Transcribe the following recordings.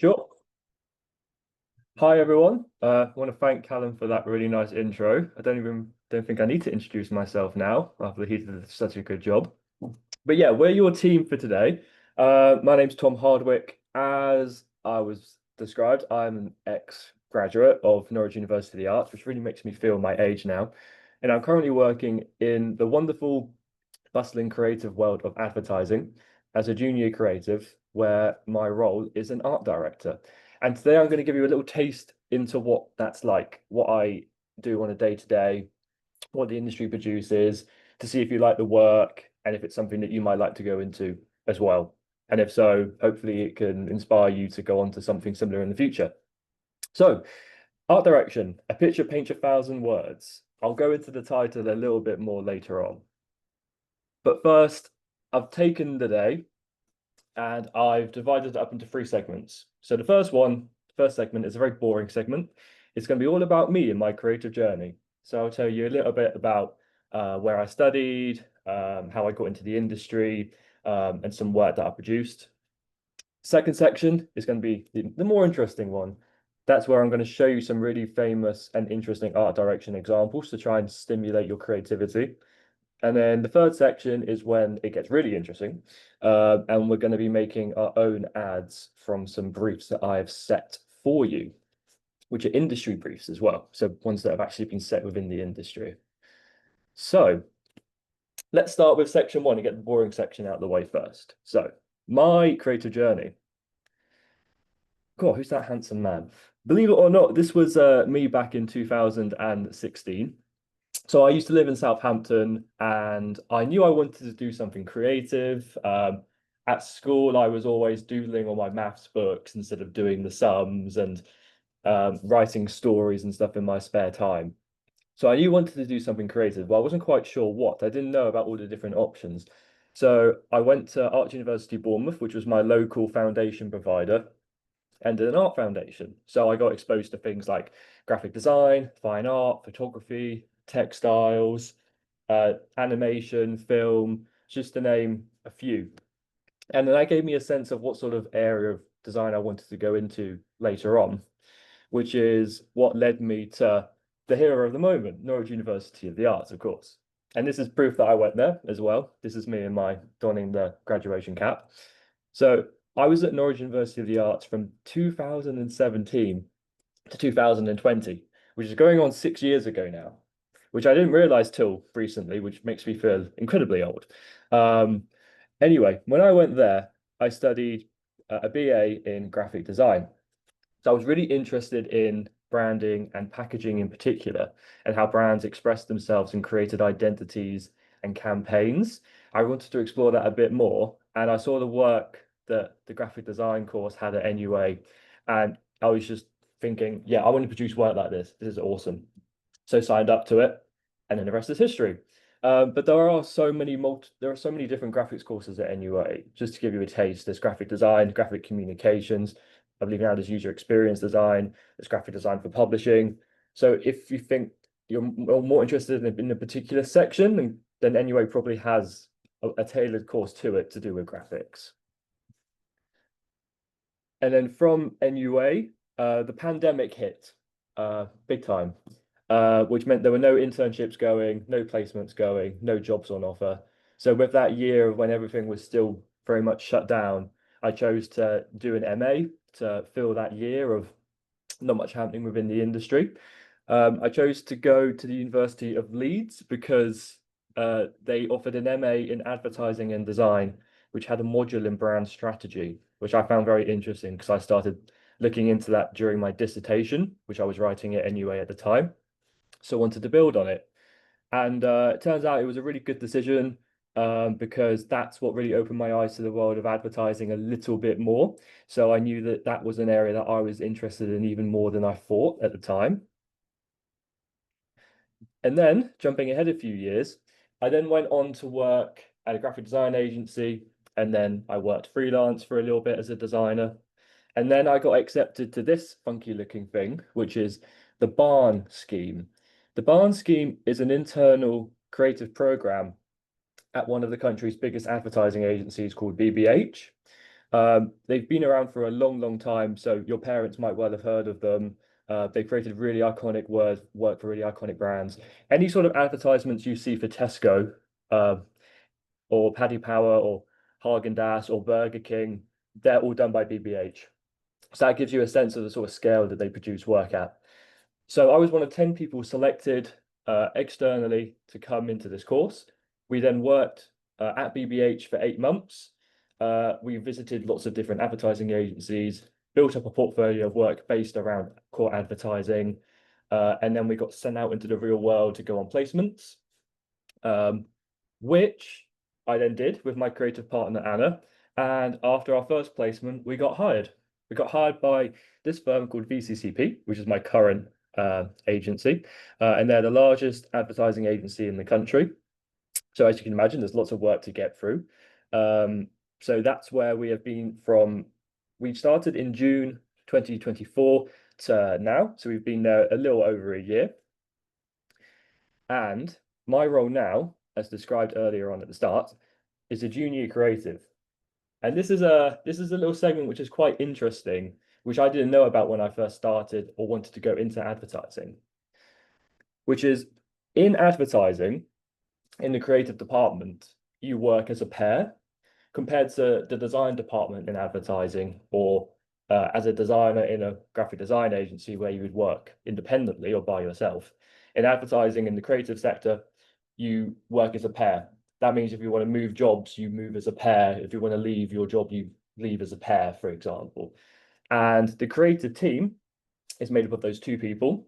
Sure. Hi everyone. I want to thank Callum for that really nice intro. I don't think I need to introduce myself now after he did such a good job. But yeah, we're your team for today. My name's Tom Hardwick. As I was described, I'm an ex-graduate of Norwich University of the Arts, which really makes me feel my age now. And I'm currently working in the wonderful, bustling creative world of advertising as a junior creative, where my role is an art director. And today I'm going to give you a little taste into what that's like, what I do on a day to day, what the industry produces, to see if you like the work and if it's something that you might like to go into as well. And if so, hopefully it can inspire you to go on to something similar in the future. So, art direction, a picture paints 1,000 words. I'll go into the title a little bit more later on. But first, I've taken the day and I've divided it up into three segments. So the first segment is a very boring segment. It's going to be all about me and my creative journey. So I'll tell you a little bit about where I studied, how I got into the industry, and some work that I produced. Second section is going to be the more interesting one. That's where I'm going to show you some really famous and interesting art direction examples to try and stimulate your creativity. And then the third section is when it gets really interesting. And we're going to be making our own ads from some briefs that I have set for you, which are industry briefs as well. So ones that have actually been set within the industry. So let's start with section one and get the boring section out of the way first. So my creative journey. God, who's that handsome man? Believe it or not, this was me back in 2016. So I used to live in Southampton and I knew I wanted to do something creative. At school, I was always doodling on my maths books instead of doing the sums and writing stories and stuff in my spare time. So I knew I wanted to do something creative, but I wasn't quite sure what. I didn't know about all the different options. So I went to Arts University Bournemouth, which was my local foundation provider, and did an art foundation. So I got exposed to things like graphic design, fine art, photography, textiles, animation, film, just to name a few. And then that gave me a sense of what sort of area of design I wanted to go into later on, which is what led me to the hero of the moment, Norwich University of the Arts, of course. And this is proof that I went there as well. This is me and my donning the graduation cap. So I was at Norwich University of the Arts from 2017 to 2020, which is going on 6 years ago now, which I didn't realize till recently, which makes me feel incredibly old. Um, anyway, when I went there, I studied a BA in graphic design. So I was really interested in branding and packaging in particular, and how brands express themselves and created identities and campaigns. I wanted to explore that a bit more, and I saw the work that the graphic design course had at NUA, and I was just thinking, yeah, I want to produce work like this. This is awesome. So signed up to it, and then the rest is history. But there are so many different graphics courses at NUA. Just to give you a taste, there's graphic design, graphic communications. I believe now there's user experience design, there's graphic design for publishing. So if you think you're more interested in a particular section, then NUA probably has a tailored course to it to do with graphics. And then from NUA, the pandemic hit big time, which meant there were no internships going, no placements going, no jobs on offer. So with that year when everything was still very much shut down, I chose to do an MA to fill that year of not much happening within the industry. I chose to go to the University of Leeds because they offered an MA in advertising and design, which had a module in brand strategy, which I found very interesting because I started looking into that during my dissertation, which I was writing at NUA at the time. So I wanted to build on it. And it turns out it was a really good decision because that's what really opened my eyes to the world of advertising a little bit more. So I knew that that was an area that I was interested in even more than I thought at the time. And then jumping ahead a few years, I then went on to work at a graphic design agency. And then I worked freelance for a little bit as a designer. And then I got accepted to this funky looking thing, which is the Barn scheme. The Barn scheme is an internal creative program at one of the country's biggest advertising agencies called BBH. They've been around for a long, long time, so your parents might well have heard of them. They've created really iconic work for really iconic brands. Any sort of advertisements you see for Tesco, uh, or Paddy Power, or Haagen-Dazs, or Burger King, they're all done by BBH. So that gives you a sense of the sort of scale that they produce work at. So I was one of 10 people selected externally to come into this course. We then worked at BBH for 8 months. We visited lots of different advertising agencies, built up a portfolio of work based around core advertising, and then we got sent out into the real world to go on placements, which I then did with my creative partner, Anna. And after our first placement, we got hired. We got hired by this firm called VCCP, which is my current agency, and they're the largest advertising agency in the country. So as you can imagine, there's lots of work to get through. So that's where we have been from. We started in June 2024 to now. So we've been there a little over a year. And my role now, as described earlier on at the start, is a junior creative. And this is a little segment which is quite interesting, which I didn't know about when I first started or wanted to go into advertising, which is in advertising, in the creative department, you work as a pair compared to the design department in advertising or as a designer in a graphic design agency where you would work independently or by yourself. In advertising in the creative sector, you work as a pair. That means if you want to move jobs, you move as a pair. If you want to leave your job, you leave as a pair, for example. And the creative team is made up of those two people.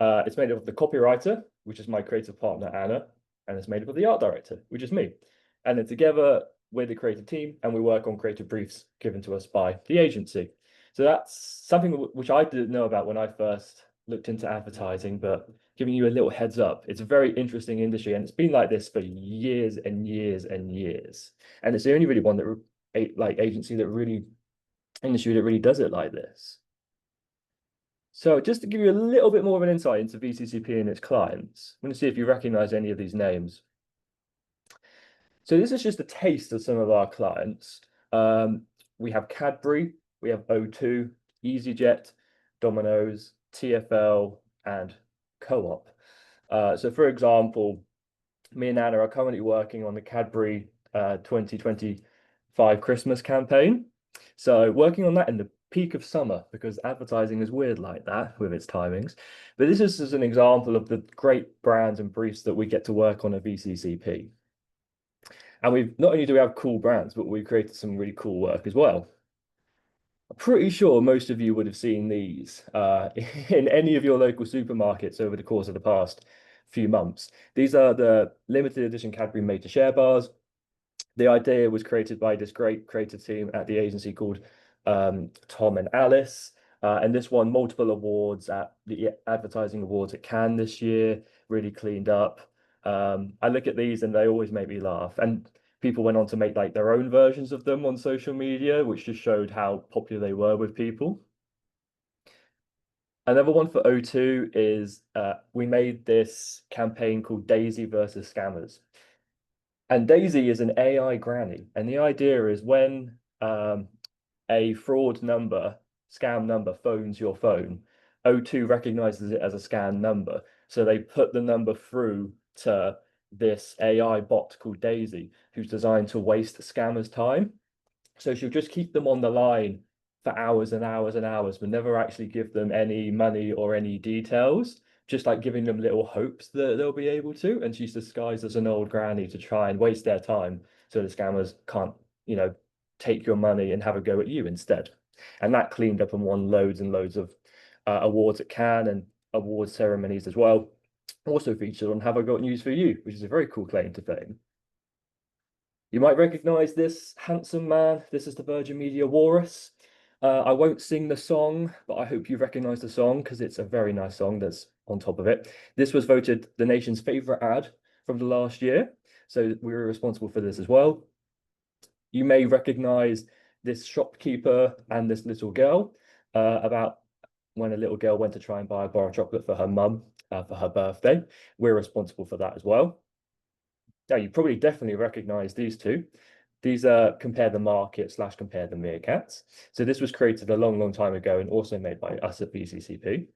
It's made up of the copywriter, which is my creative partner, Anna, and it's made up of the art director, which is me. And then together, we're the creative team and we work on creative briefs given to us by the agency. So that's something which I didn't know about when I first looked into advertising, but giving you a little heads up, it's a very interesting industry and it's been like this for years and years and years. And it's the only really one that like agency that really industry that really does it like this. So just to give you a little bit more of an insight into VCCP and its clients, I'm going to see if you recognize any of these names. So this is just a taste of some of our clients. We have Cadbury, we have O2, EasyJet, Domino's, TfL, and Co-op. So for example, me and Anna are currently working on the Cadbury 2025 Christmas campaign. So working on that in the peak of summer because advertising is weird like that with its timings. But this is just an example of the great brands and briefs that we get to work on at VCCP. And we've not only do we have cool brands, but we created some really cool work as well. I'm pretty sure most of you would have seen these in any of your local supermarkets over the course of the past few months. These are the limited edition Cadbury Made to Share bars. The idea was created by this great creative team at the agency called Tom and Alice. And this won multiple awards at the Advertising Awards at Cannes this year, really cleaned up. I look at these and they always make me laugh. And people went on to make like their own versions of them on social media, which just showed how popular they were with people. Another one for O2 is we made this campaign called Daisy versus Scammers. And Daisy is an AI granny. And the idea is when a fraud number, scam number phones your phone, O2 recognizes it as a scam number. So they put the number through to this AI bot called Daisy, who's designed to waste scammers' time. So she'll just keep them on the line for hours and hours and hours, but never actually give them any money or any details, just like giving them little hopes that they'll be able to. And she's disguised as an old granny to try and waste their time so the scammers can't, take your money and have a go at you instead. And that cleaned up and won loads and loads of awards at Cannes and award ceremonies as well. Also featured on Have I Got News for You, which is a very cool claim to fame. You might recognize this handsome man. This is the Virgin Media Walrus. I won't sing the song, but I hope you recognize the song because it's a very nice song that's on top of it. This was voted the nation's favorite ad from the last year. So we were responsible for this as well. You may recognize this shopkeeper and this little girl about when a little girl went to try and buy a bar of chocolate for her mum for her birthday. We're responsible for that as well. Now, you probably definitely recognize these two. These are compare the market slash compare the meerkats. So this was created a long, long time ago and also made by us at VCCP.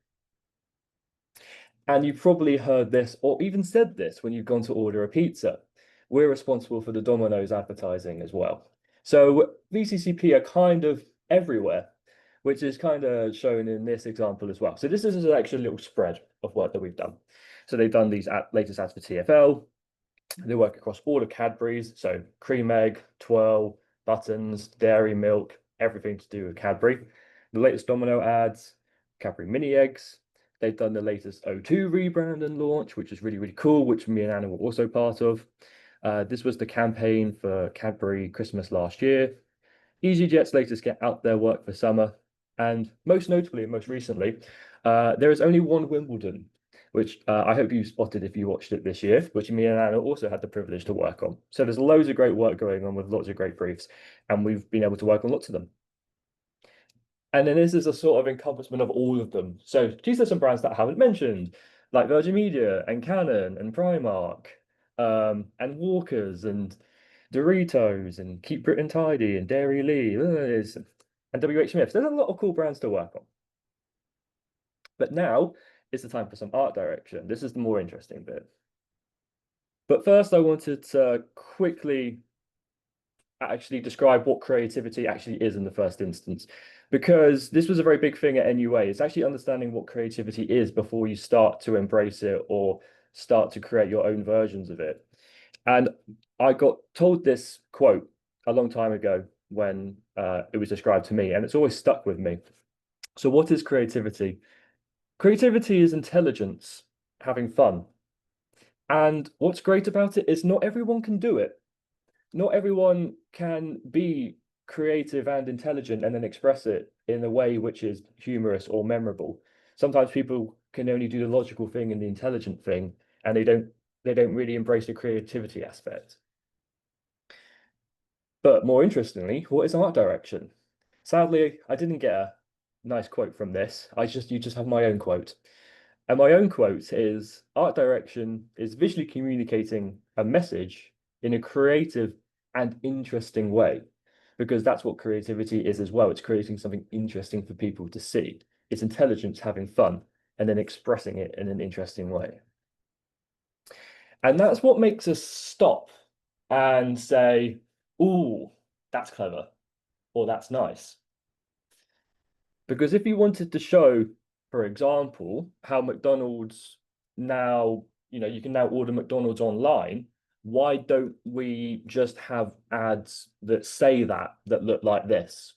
And you've probably heard this or even said this when you've gone to order a pizza. We're responsible for the Domino's advertising as well. So VCCP are kind of everywhere, which is kind of shown in this example as well. So this is actually a little spread of work that we've done. So they've done these latest ads for TfL. They work across all of Cadbury's, so cream egg, twirl, buttons, dairy milk, everything to do with Cadbury. The latest Domino ads, Cadbury mini eggs. They've done the latest O2 rebrand and launch, which is really, really cool, which me and Anna were also part of. This was the campaign for Cadbury Christmas last year. EasyJet's latest get out their work for summer. And most notably and most recently, there is only one Wimbledon, which I hope you spotted if you watched it this year, which me and Anna also had the privilege to work on. So there's loads of great work going on with lots of great briefs, and we've been able to work on lots of them. And then this is a sort of encompassment of all of them. So these are some brands that I haven't mentioned, like Virgin Media and Canon and Primark, and Walkers and Doritos and Keep Britain Tidy and Dairy Lee and WH Smith. There's a lot of cool brands to work on. But now is the time for some art direction. This is the more interesting bit. But first, I wanted to quickly actually describe what creativity actually is in the first instance, because this was a very big thing at NUA. It's actually understanding what creativity is before you start to embrace it or start to create your own versions of it. And I got told this quote a long time ago when it was described to me, and it's always stuck with me. So what is creativity? Creativity is intelligence, having fun. And what's great about it is not everyone can do it. Not everyone can be creative and intelligent and then express it in a way which is humorous or memorable. Sometimes people can only do the logical thing and the intelligent thing, and they don't really embrace the creativity aspect. But more interestingly, what is art direction? Sadly, I didn't get a nice quote from this. You just have my own quote. And my own quote is art direction is visually communicating a message in a creative and interesting way, because that's what creativity is as well. It's creating something interesting for people to see. It's intelligence having fun and then expressing it in an interesting way. And that's what makes us stop and say, "Ooh, that's clever," or "That's nice." Because if you wanted to show, for example, how McDonald's now, you can now order McDonald's online, why don't we just have ads that say that look like this?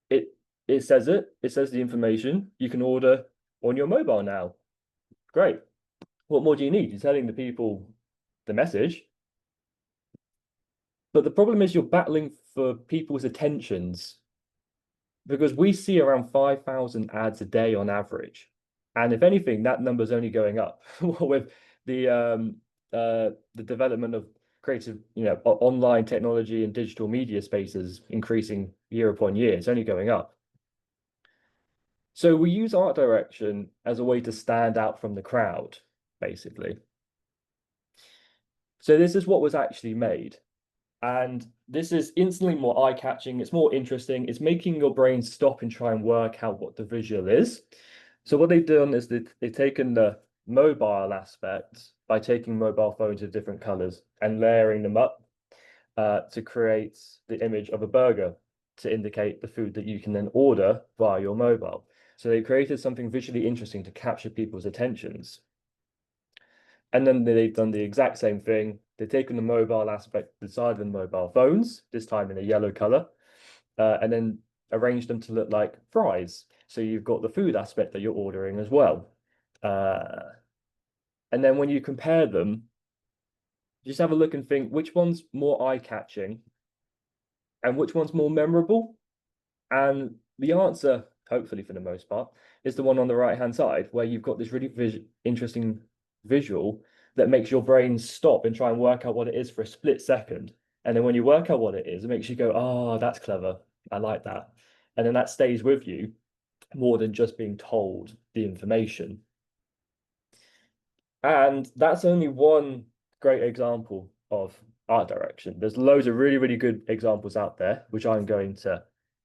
It it says the information. You can order on your mobile now. Great. What more do you need? You're telling the people the message. But the problem is you're battling for people's attentions, because we see around 5,000 ads a day on average. And if anything, that number's only going up with the development of creative, online technology and digital media spaces increasing year upon year. It's only going up. So we use art direction as a way to stand out from the crowd, basically. So this is what was actually made. And this is instantly more eye-catching. It's more interesting. It's making your brain stop and try and work out what the visual is. So what they've done is they've taken the mobile aspect by taking mobile phones of different colors and layering them up to create the image of a burger to indicate the food that you can then order via your mobile. So they created something visually interesting to capture people's attentions. And then they've done the exact same thing. They've taken the mobile aspect inside of the mobile phones, this time in a yellow color, and then arranged them to look like fries. So you've got the food aspect that you're ordering as well. And then when you compare them, just have a look and think which one's more eye-catching and which one's more memorable. And the answer, hopefully for the most part, is the one on the right-hand side, where you've got this really interesting visual that makes your brain stop and try and work out what it is for a split second. And then when you work out what it is, it makes you go, "Oh, that's clever. I like that." And then that stays with you more than just being told the information. And that's only one great example of art direction. There's loads of really, really good examples out there, which I'm going to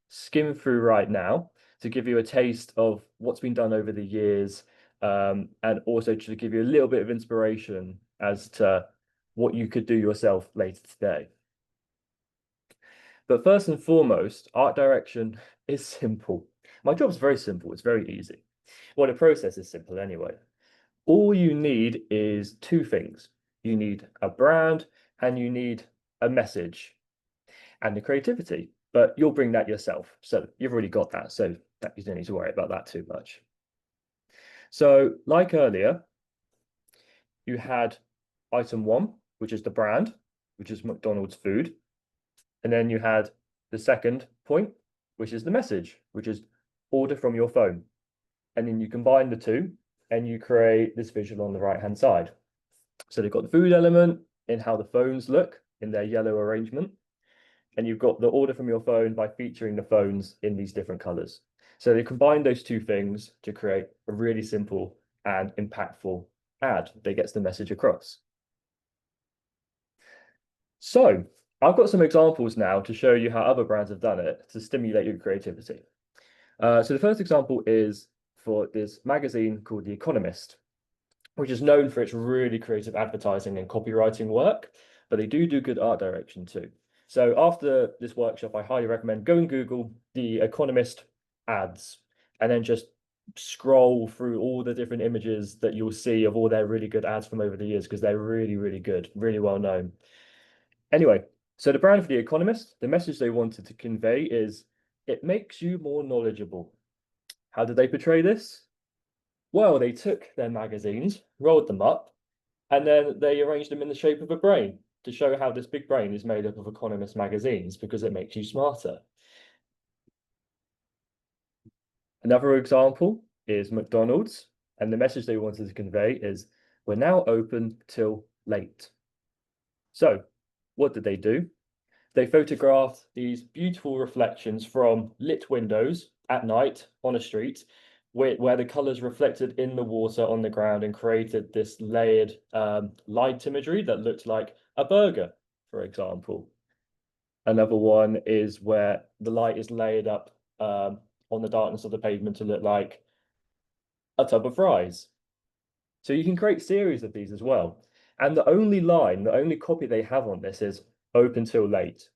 skim through right now to give you a taste of what's been done over the years, and also to give you a little bit of inspiration as to what you could do yourself later today. But first and foremost, art direction is simple. My job's very simple, it's very easy. Well, the process is simple anyway. All you need is two things. You need a brand and you need a message and the creativity, but you'll bring that yourself. So you've already got that. So that you don't need to worry about that too much. So like earlier, you had item one, which is the brand, which is McDonald's food. And then you had the second point, which is the message, which is order from your phone. And then you combine the two and you create this visual on the right-hand side. So they've got the food element in how the phones look in their yellow arrangement. And you've got the order from your phone by featuring the phones in these different colors. So they combine those two things to create a really simple and impactful ad that gets the message across. So I've got some examples now to show you how other brands have done it to stimulate your creativity. So the first example is for this magazine called The Economist, which is known for its really creative advertising and copywriting work, but they do good art direction too. So after this workshop, I highly recommend go and Google The Economist ads and then just scroll through all the different images that you'll see of all their really good ads from over the years because they're really, really good, really well known. Anyway, so the brand for The Economist, the message they wanted to convey is it makes you more knowledgeable. How did they portray this? Well, they took their magazines, rolled them up, and then they arranged them in the shape of a brain to show how this big brain is made up of Economist magazines because it makes you smarter. Another example is McDonald's, and the message they wanted to convey is we're now open till late. So, what did they do? They photographed these beautiful reflections from lit windows at night on a street where the colors reflected in the water on the ground and created this layered light imagery that looked like a burger, for example. Another one is where the light is layered up on the darkness of the pavement to look like a tub of fries. So you can create series of these as well. And the only copy they have on this is open till late.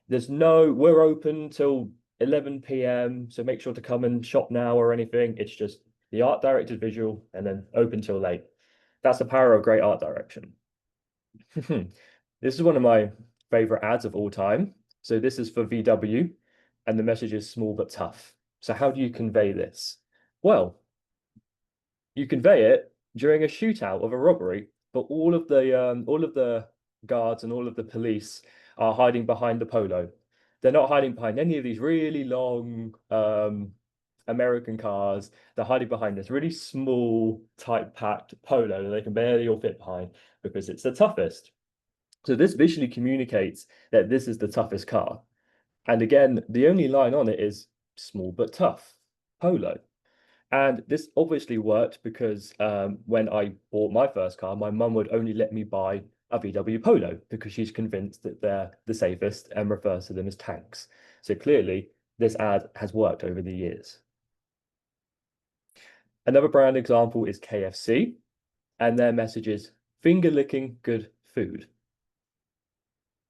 There's no, we're open till 11 p.m. So make sure to come and shop now or anything. It's just the art directed visual and then open till late. That's the power of great art direction. This is one of my favorite ads of all time. So this is for VW and the message is small but tough. So how do you convey this? Well, you convey it during a shootout of a robbery, but all of the guards and all of the police are hiding behind the polo. They're not hiding behind any of these really long American cars. They're hiding behind this really small, tight-packed polo that they can barely all fit behind because it's the toughest. So this visually communicates that this is the toughest car. And again, the only line on it is small but tough, polo. And this obviously worked because when I bought my first car, my mum would only let me buy a VW Polo because she's convinced that they're the safest and refers to them as tanks. So clearly, this ad has worked over the years. Another brand example is KFC, and their message is finger licking good food.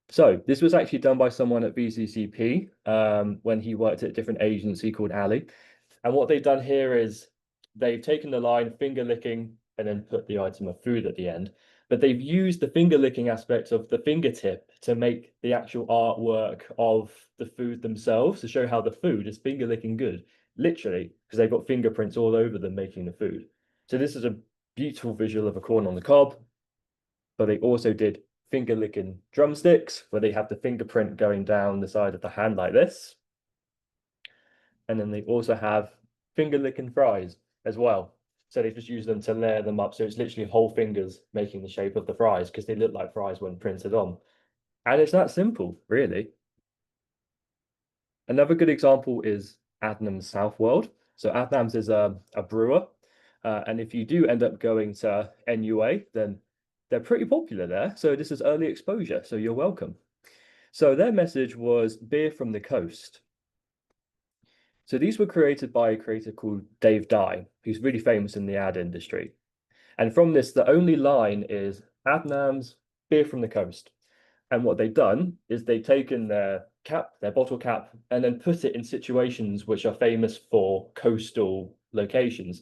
So this was actually done by someone at VCCP when he worked at a different agency called Ali. And what they've done here is they've taken the line finger licking and then put the item of food at the end. But they've used the finger licking aspect of the fingertip to make the actual artwork of the food themselves to show how the food is finger licking good, literally, because they've got fingerprints all over them making the food. So this is a beautiful visual of a corn on the cob, but they also did finger licking drumsticks where they have the fingerprint going down the side of the hand like this. And then they also have finger licking fries as well. So they just use them to layer them up. So it's literally whole fingers making the shape of the fries because they look like fries when printed on. And it's that simple, really. Another good example is Adnams Southworld. So Adnams is a brewer. And if you do end up going to NUA, then they're pretty popular there. So this is early exposure. So you're welcome. So their message was beer from the coast. So these were created by a creator called Dave Dye, who's really famous in the ad industry. And from this, the only line is Adnam's beer from the coast. And what they've done is they've taken their cap, their bottle cap, and then put it in situations which are famous for coastal locations.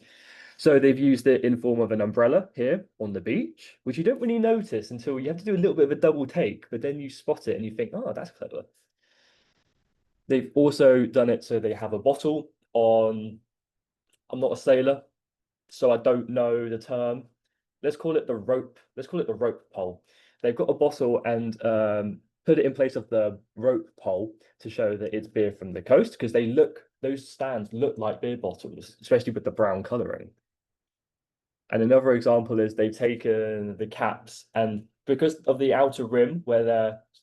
So they've used it in form of an umbrella here on the beach, which you don't really notice until you have to do a little bit of a double take, but then you spot it and you think, oh, that's clever. They've also done it so they have a bottle on, I'm not a sailor, so I don't know the term. Let's call it the rope. Let's call it the rope pole. They've got a bottle and put it in place of the rope pole to show that it's beer from the coast because those stands look like beer bottles, especially with the brown coloring. And another example is they've taken the caps and because of the outer rim where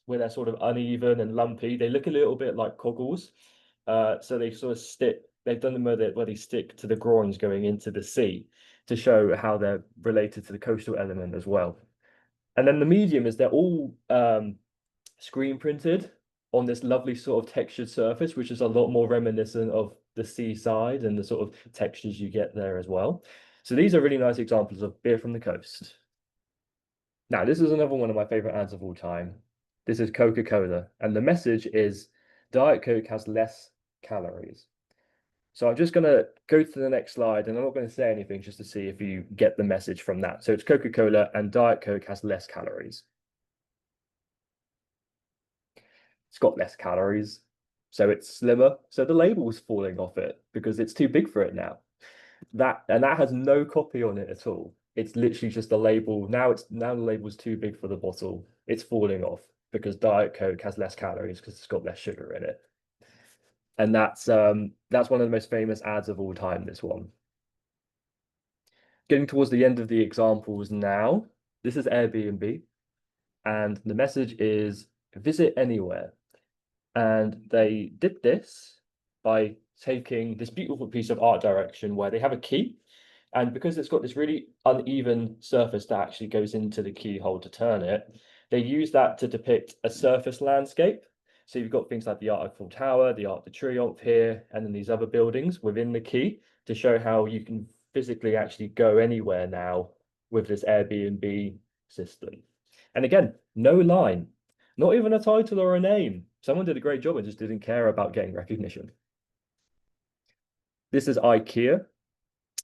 they're sort of uneven and lumpy, they look a little bit like coggles. So they sort of stick. They've done them where they stick to the groins going into the sea to show how they're related to the coastal element as well. And then the medium is they're all screen printed on this lovely sort of textured surface, which is a lot more reminiscent of the seaside and the sort of textures you get there as well. So these are really nice examples of beer from the coast. Now, this is another one of my favorite ads of all time. This is Coca-Cola, and the message is Diet Coke has less calories. So I'm just going to go to the next slide, and I'm not going to say anything just to see if you get the message from that. So it's Coca-Cola, and Diet Coke has less calories. It's got less calories, so it's slimmer. So the label's falling off it because it's too big for it now. That has no copy on it at all. It's literally just the label. Now the label's too big for the bottle. It's falling off because Diet Coke has less calories because it's got less sugar in it. And that's one of the most famous ads of all time, this one. Getting towards the end of the examples now. This is Airbnb, and the message is visit anywhere. And they did this by taking this beautiful piece of art direction where they have a key. And because it's got this really uneven surface that actually goes into the keyhole to turn it, they use that to depict a surface landscape. So you've got things like the Eiffel Tower, the Arc de Triomphe here, and then these other buildings within the key to show how you can physically actually go anywhere now with this Airbnb system. And again, no line, not even a title or a name. Someone did a great job and just didn't care about getting recognition. This is IKEA,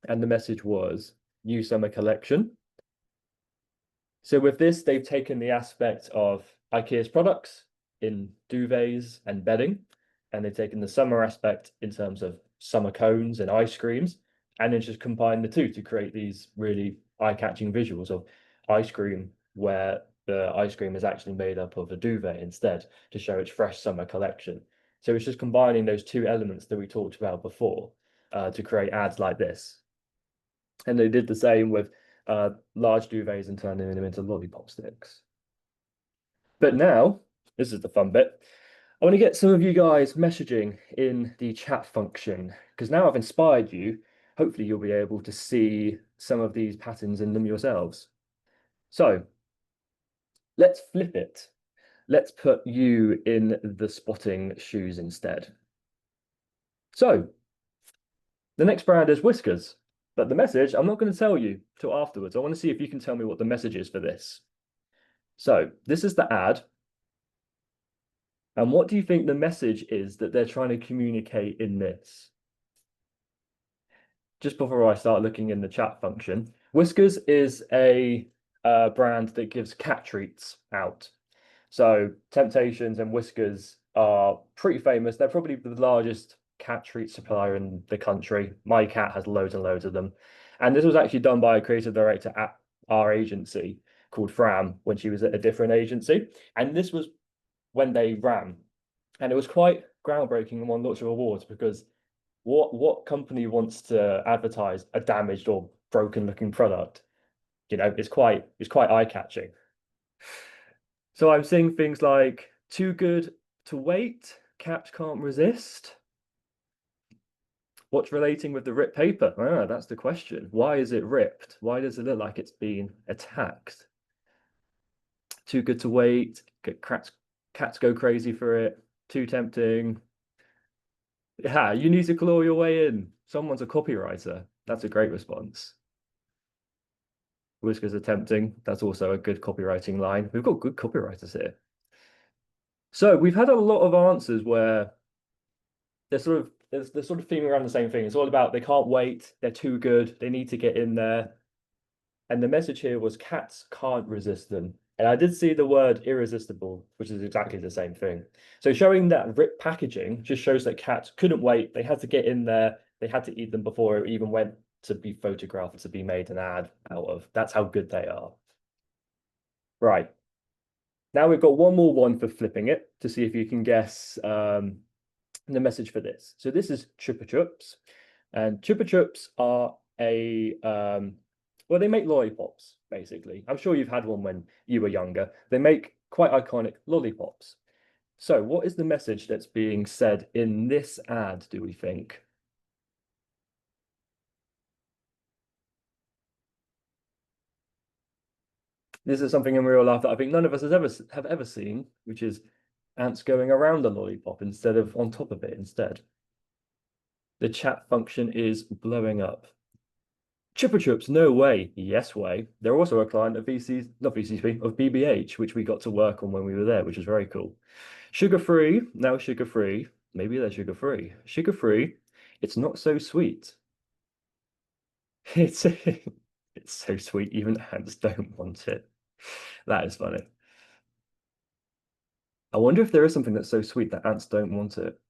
and the message was new summer collection. So with this, they've taken the aspect of IKEA's products in duvets and bedding, and they've taken the summer aspect in terms of summer cones and ice creams, and then just combined the two to create these really eye-catching visuals of ice cream where the ice cream is actually made up of a duvet instead to show its fresh summer collection. So it's just combining those two elements that we talked about before to create ads like this. And they did the same with large duvets and turning them into lollipop sticks. But now, this is the fun bit. I want to get some of you guys messaging in the chat function because now I've inspired you. Hopefully you'll be able to see some of these patterns in them yourselves. So let's flip it. Let's put you in the spotting shoes instead. So the next brand is Whiskers, but the message I'm not going to tell you till afterwards. I want to see if you can tell me what the message is for this. So this is the ad. And what do you think the message is that they're trying to communicate in this? Just before I start looking in the chat function, Whiskers is a brand that gives cat treats out. So Temptations and Whiskers are pretty famous. They're probably the largest cat treat supplier in the country. My cat has loads and loads of them. And this was actually done by a creative director at our agency called Fram when she was at a different agency. And this was when they ran. And it was quite groundbreaking and won lots of awards because what company wants to advertise a damaged or broken looking product? You know, it's quite eye-catching. So I'm seeing things like too good to wait, cats can't resist. What's relating with the ripped paper? Ah, that's the question. Why is it ripped? Why does it look like it's been attacked? Too good to wait. Get cats go crazy for it. Too tempting. Yeah, you need to claw your way in. Someone's a copywriter. That's a great response. Whiskers are tempting. That's also a good copywriting line. We've got good copywriters here. So we've had a lot of answers where they're sort of theming around the same thing. It's all about they can't wait, they're too good, they need to get in there. And the message here was cats can't resist them. And I did see the word irresistible, which is exactly the same thing. So showing that rip packaging just shows that cats couldn't wait. They had to get in there. They had to eat them before it even went to be photographed, to be made an ad out of. That's how good they are. Right. Now we've got one more one for flipping it to see if you can guess the message for this. So this is Chupa Chups, and Chupa Chups are a well, they make lollipops basically. I'm sure you've had one when you were younger. They make quite iconic lollipops. So what is the message that's being said in this ad, do we think? This is something in real life that I think none of us have ever seen, which is ants going around the lollipop instead of on top of it instead. The chat function is blowing up. Chupa Chups, no way. Yes way. They're also a client of VC's, not VCP, of BBH, which we got to work on when we were there, which is very cool. Sugar-free, now sugar-free. Maybe they're sugar-free. Sugar-free, it's not so sweet. It's it's so sweet, even ants don't want it. That is funny. I wonder if there is something that's so sweet that ants don't want it.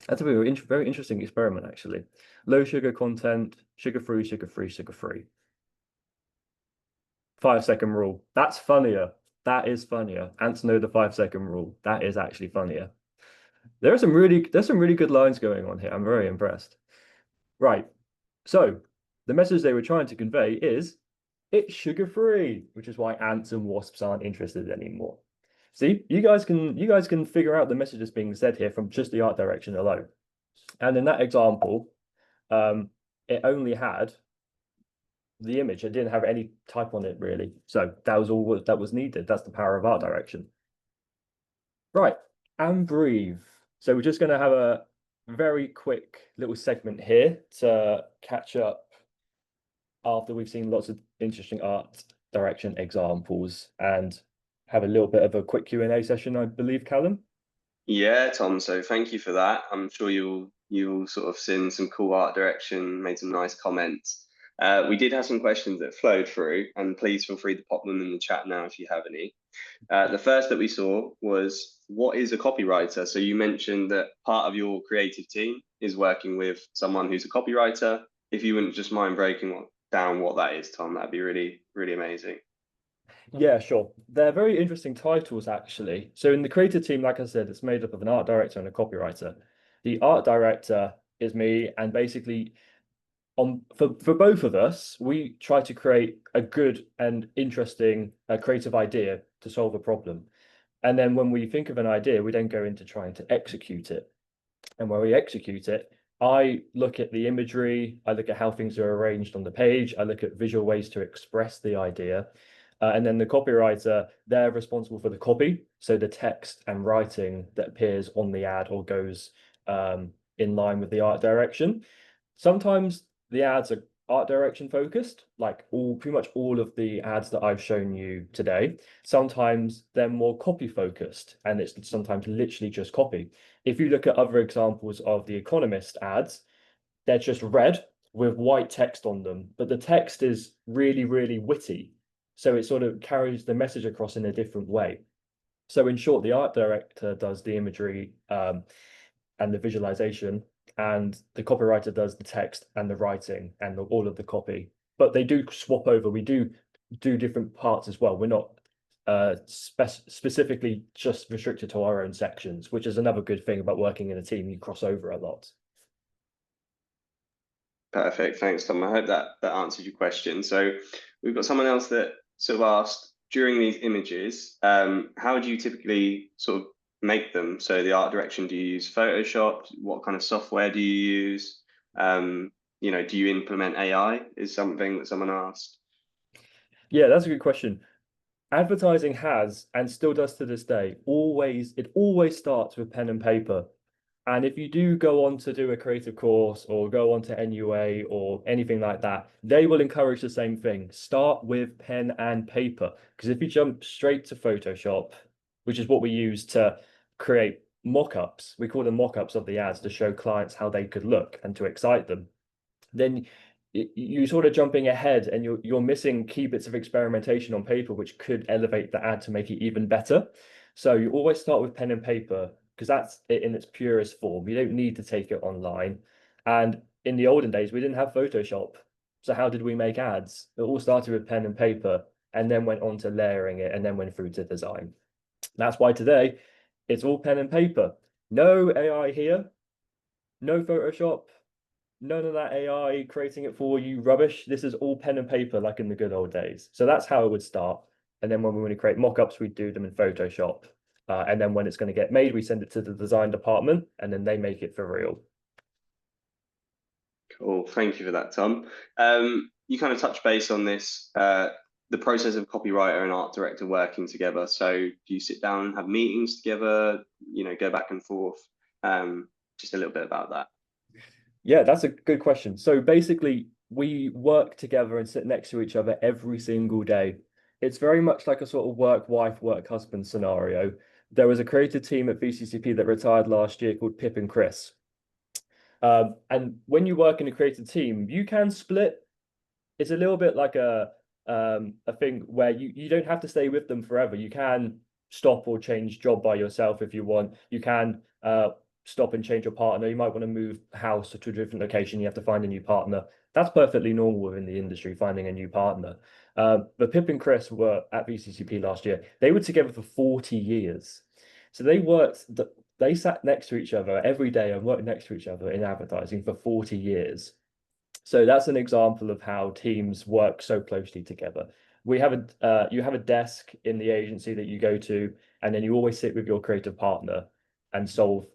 That's a very interesting experiment, actually. Low sugar content, sugar-free, sugar-free, sugar-free. 5 second rule. That's funnier. That is funnier. Ants know the 5 second rule. That is actually funnier. There's some really good lines going on here. I'm very impressed. Right. So the message they were trying to convey is it's sugar-free, which is why ants and wasps aren't interested anymore. See, you guys can figure out the message that's being said here from just the art direction alone. And in that example, it only had the image. It didn't have any type on it really. So that was all that was needed. That's the power of art direction. Right, and breathe. So we're just going to have a very quick little segment here to catch up after we've seen lots of interesting art direction examples and have a little bit of a quick Q&A session, I believe, Callum. Yeah, Tom. So thank you for that. I'm sure you'll sort of seen some cool art direction, made some nice comments. We did have some questions that flowed through, and please feel free to pop them in the chat now if you have any. The first that we saw was, what is a copywriter? So you mentioned that part of your creative team is working with someone who's a copywriter. If you wouldn't just mind breaking down what that is, Tom, that'd be really, really amazing. Yeah, sure. They're very interesting titles, actually. So in the creative team, like I said, it's made up of an art director and a copywriter. The art director is me, and basically for both of us, we try to create a good and interesting creative idea to solve a problem. And then when we think of an idea, we then go into trying to execute it. And when we execute it, I look at the imagery, I look at how things are arranged on the page, I look at visual ways to express the idea. And then the copywriter, they're responsible for the copy, so the text and writing that appears on the ad or goes in line with the art direction. Sometimes the ads are art direction focused, like pretty much all of the ads that I've shown you today. Sometimes they're more copy focused, and it's sometimes literally just copy. If you look at other examples of the Economist ads, they're just red with white text on them, but the text is really, really witty. So it sort of carries the message across in a different way. So in short, the art director does the imagery and the visualization, and the copywriter does the text and the writing and all of the copy. But they do swap over. We do different parts as well. We're not specifically just restricted to our own sections, which is another good thing about working in a team. You cross over a lot. Perfect. Thanks, Tom. I hope that answers your question. So we've got someone else that sort of asked, during these images, how do you typically sort of make them? So the art direction, do you use Photoshop? What kind of software do you use? Do you implement AI? Is something that someone asked. Yeah, that's a good question. Advertising has and still does to this day always starts with pen and paper. And if you do go on to do a creative course or go on to NUA or anything like that, they will encourage the same thing. Start with pen and paper. Because if you jump straight to Photoshop, which is what we use to create mock-ups, we call them mock-ups of the ads to show clients how they could look and to excite them, then you sort of jumping ahead and you're missing key bits of experimentation on paper, which could elevate the ad to make it even better. So you always start with pen and paper because that's it in its purest form. You don't need to take it online. And in the olden days, we didn't have Photoshop. So how did we make ads? It all started with pen and paper and then went on to layering it and then went through to design. That's why today it's all pen and paper. No AI here, no Photoshop, none of that AI creating it for you rubbish. This is all pen and paper like in the good old days. So that's how it would start. And then when we want to create mock-ups, we do them in Photoshop. And then when it's going to get made, we send it to the design department and then they make it for real. Cool. Thank you for that, Tom. You kind of touched base on this, the process of copywriter and art director working together. So do you sit down and have meetings together, go back and forth? Just a little bit about that. Yeah, that's a good question. So basically, we work together and sit next to each other every single day. It's very much like a sort of work wife, work husband scenario. There was a creative team at VCCP that retired last year called Pip and Chris. And when you work in a creative team, you can split. It's a little bit like a thing where you don't have to stay with them forever. You can stop or change job by yourself if you want. You can stop and change your partner. You might want to move house to a different location. You have to find a new partner. That's perfectly normal within the industry, finding a new partner. But Pip and Chris were at VCCP last year. They were together for 40 years. So they sat next to each other every day and worked next to each other in advertising for 40 years. So that's an example of how teams work so closely together. You have a desk in the agency that you go to, and then you always sit with your creative partner and solve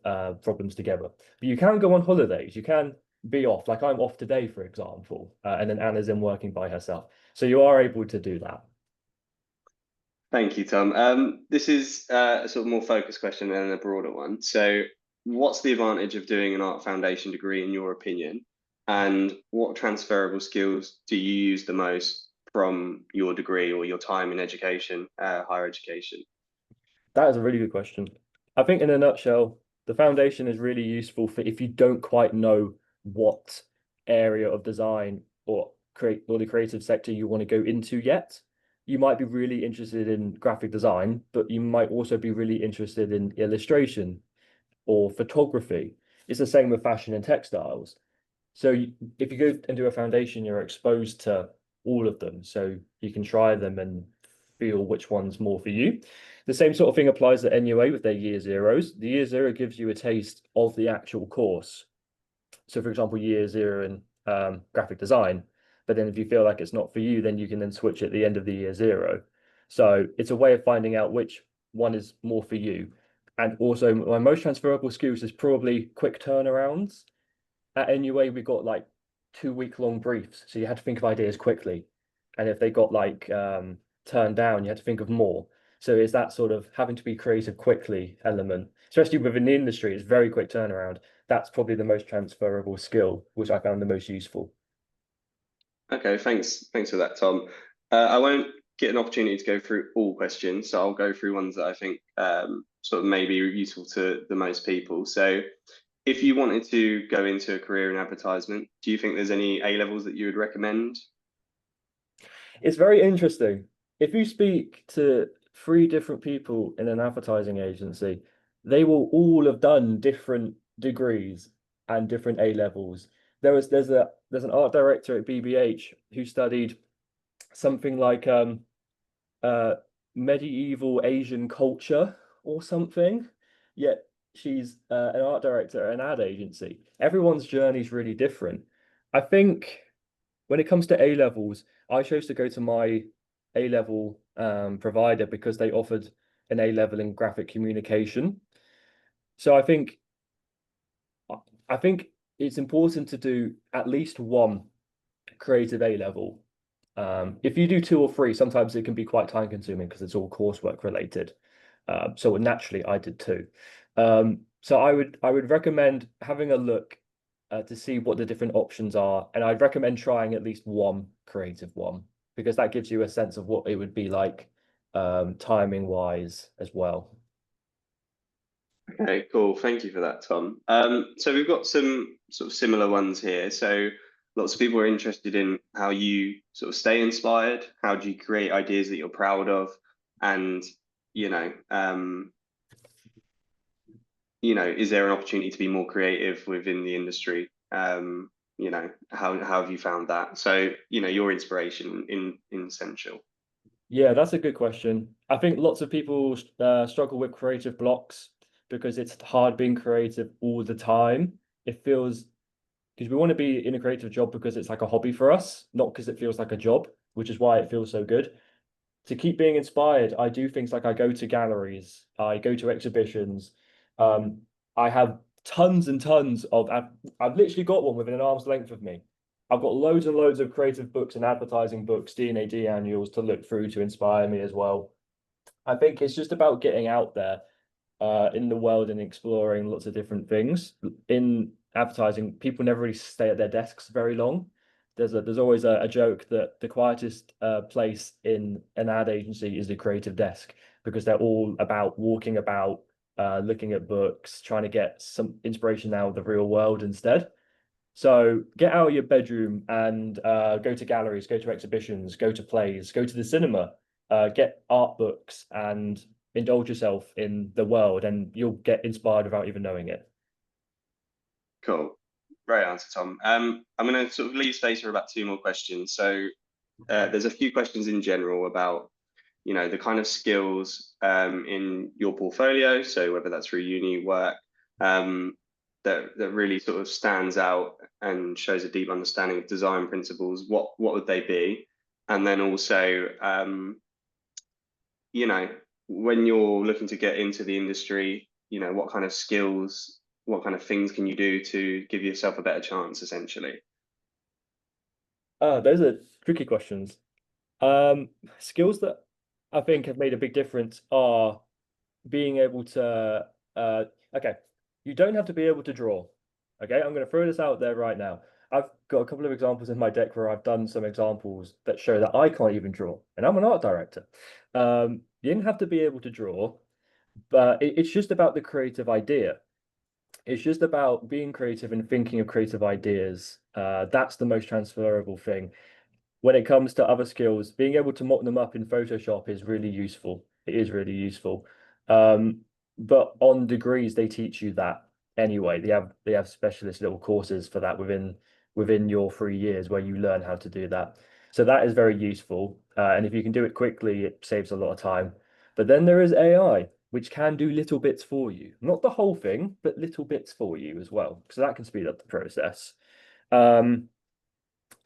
problems together. But you can go on holidays. You can be off, like I'm off today, for example, and then Anna's in working by herself. So you are able to do that. Thank you, Tom. This is a sort of more focused question than a broader one. So, what's the advantage of doing an art foundation degree in your opinion? And what transferable skills do you use the most from your degree or your time in education, higher education? That is a really good question. I think in a nutshell, the foundation is really useful for if you don't quite know what area of design or the creative sector you want to go into yet. You might be really interested in graphic design, but you might also be really interested in illustration or photography. It's the same with fashion and textiles. So if you go and do a foundation, you're exposed to all of them. So you can try them and feel which one's more for you. The same sort of thing applies at NUA with their year zeros. The year zero gives you a taste of the actual course. So for example, year zero in graphic design. But then if you feel like it's not for you, then you can then switch at the end of the year zero. So it's a way of finding out which one is more for you. And also my most transferable skills is probably quick turnarounds. At NUA, we got like 2 week long briefs. So you had to think of ideas quickly. And if they got like turned down, you had to think of more. So is that sort of having to be creative quickly element, especially within the industry, it's very quick turnaround. That's probably the most transferable skill, which I found the most useful. Okay, thanks for that, Tom. I won't get an opportunity to go through all questions, so I'll go through ones that I think sort of may be useful to the most people. So, if you wanted to go into a career in advertisement, do you think there's any A levels that you would recommend? It's very interesting. If you speak to three different people in an advertising agency, they will all have done different degrees and different A levels. There's an art director at BBH who studied something like uh medieval Asian culture or something. Yet she's an art director at an ad agency. Everyone's journey is really different. I think when it comes to A levels, I chose to go to my A level provider because they offered an A level in graphic communication. So I think it's important to do at least one creative A level If you do two or three, sometimes it can be quite time consuming because it's all coursework related. So naturally, I did too. So I would recommend having a look to see what the different options are, and I'd recommend trying at least one creative one because that gives you a sense of what it would be like timing wise as well. Okay, cool. Thank you for that, Tom. So we've got some sort of similar ones here. So lots of people are interested in how you sort of stay inspired. How do you create ideas that you're proud of? And, you know, um, is there an opportunity to be more creative within the industry? How have you found that? So, your inspiration in essential. Yeah, that's a good question. I think lots of people struggle with creative blocks because it's hard being creative all the time. It feels because we want to be in a creative job because it's like a hobby for us, not because it feels like a job, which is why it feels so good. To keep being inspired, I do things like I go to galleries, I go to exhibitions. Um, I have tons and tons of, I've literally got one within an arm's length of me. I've got loads and loads of creative books and advertising books, D&AD annuals to look through to inspire me as well. I think it's just about getting out there in the world and exploring lots of different things. In advertising, people never really stay at their desks very long. There's always a joke that the quietest place in an ad agency is the creative desk because they're all about walking about, looking at books, trying to get some inspiration out of the real world instead. So get out of your bedroom and go to galleries, go to exhibitions, go to plays, go to the cinema, get art books and indulge yourself in the world and you'll get inspired without even knowing it. Cool. Great answer, Tom. I'm going to sort of leave space for about two more questions. So there's a few questions in general about, the kind of skills in your portfolio. So whether that's through uni work, that really sort of stands out and shows a deep understanding of design principles. What would they be? And then also, you know, when you're looking to get into the industry, what kind of skills, what kind of things can you do to give yourself a better chance, essentially? Those are tricky questions. Skills that I think have made a big difference are being able to okay, you don't have to be able to draw. Okay, I'm going to throw this out there right now. I've got a couple of examples in my deck where I've done some examples that show that I can't even draw, and I'm an art director. You didn't have to be able to draw, but it's just about the creative idea. It's just about being creative and thinking of creative ideas. That's the most transferable thing when it comes to other skills, being able to mock them up in Photoshop is really useful. It is really useful. Um, but on degrees, they teach you that anyway. They have specialist little courses for that within your 3 years where you learn how to do that. So that is very useful. And if you can do it quickly, it saves a lot of time. But then there is AI, which can do little bits for you. Not the whole thing, but little bits for you as well. So that can speed up the process. Um,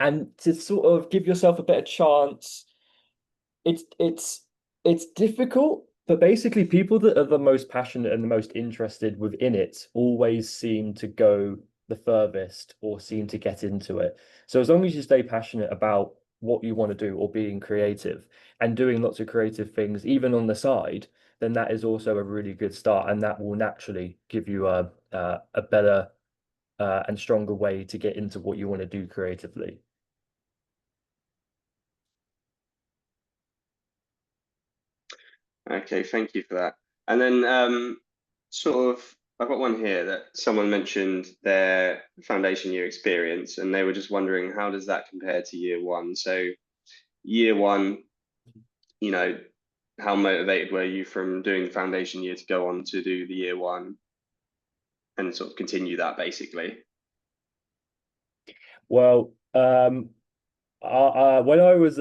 and to sort of give yourself a better chance, it's difficult, but basically people that are the most passionate and the most interested within it always seem to go the furthest or seem to get into it. So as long as you stay passionate about what you want to do or being creative and doing lots of creative things, even on the side, then that is also a really good start, and that will naturally give you a better and stronger way to get into what you want to do creatively. Okay, thank you for that. And then sort of, I've got one here that someone mentioned their foundation year experience, and they were just wondering how does that compare to year one? So year one, you know, how motivated were you from doing the foundation year to go on to do the year one and sort of continue that basically? Well, when I was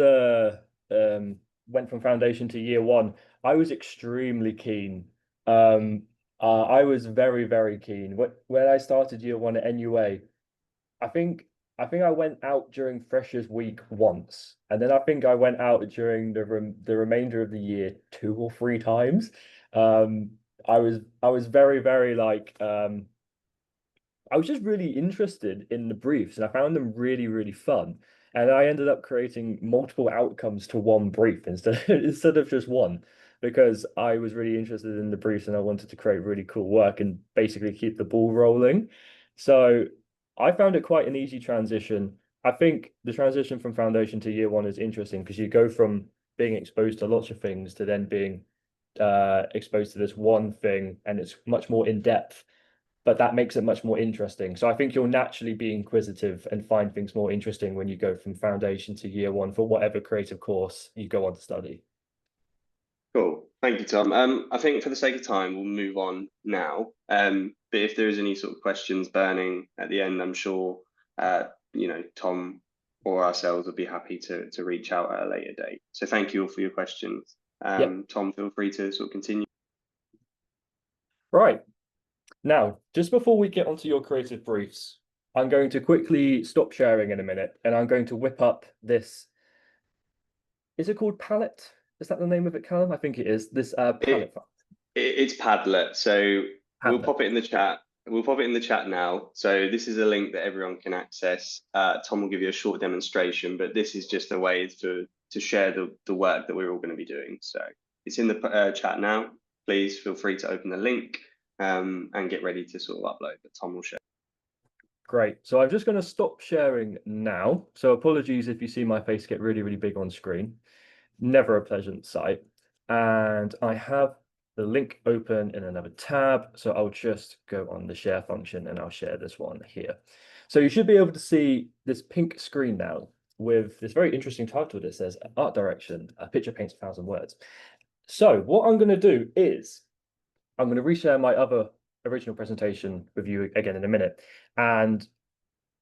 went from foundation to year one, I was extremely keen. I was very, very keen. When I started year one at NUA, I think I think I went out during Freshers Week once, and then I think I went out during the remainder of the year two or three times. Um, I was very, very like I was just really interested in the briefs, and I found them really, really fun. And I ended up creating multiple outcomes to one brief instead of just one, because I was really interested in the briefs and I wanted to create really cool work and basically keep the ball rolling. So I found it quite an easy transition. I think the transition from foundation to year one is interesting because you go from being exposed to lots of things to then being exposed to this one thing, and it's much more in depth, but that makes it much more interesting. So I think you'll naturally be inquisitive and find things more interesting when you go from foundation to year one for whatever creative course you go on to study. Cool. Thank you, Tom. I think for the sake of time, we'll move on now. But if there is any sort of questions burning at the end, I'm sure Tom or ourselves will be happy to reach out at a later date. So thank you all for your questions. Yep. Tom, feel free to sort of continue. Right. Now, just before we get onto your creative briefs, I'm going to quickly stop sharing in a minute and I'm going to whip up this. Is it called palette? Is that the name of it, Callum? I think it is. This palette It, it's Padlet, so we'll Padlet. pop it in the chat. We'll pop it in the chat now. So this is a link that everyone can access. Tom will give you a short demonstration, but this is just a way to share the work that we're all going to be doing. So it's in the chat now. Please feel free to open the link and get ready to sort of upload. But Tom will share. Great. So I'm just going to stop sharing now. So apologies if you see my face get really, really big on screen. Never a pleasant sight. And I have the link open in another tab. So I'll just go on the share function and I'll share this one here. So you should be able to see this pink screen now with this very interesting title that says Art Direction, a picture paints 1,000 words. So what I'm going to do is I'm going to reshare my other original presentation with you again in a minute. And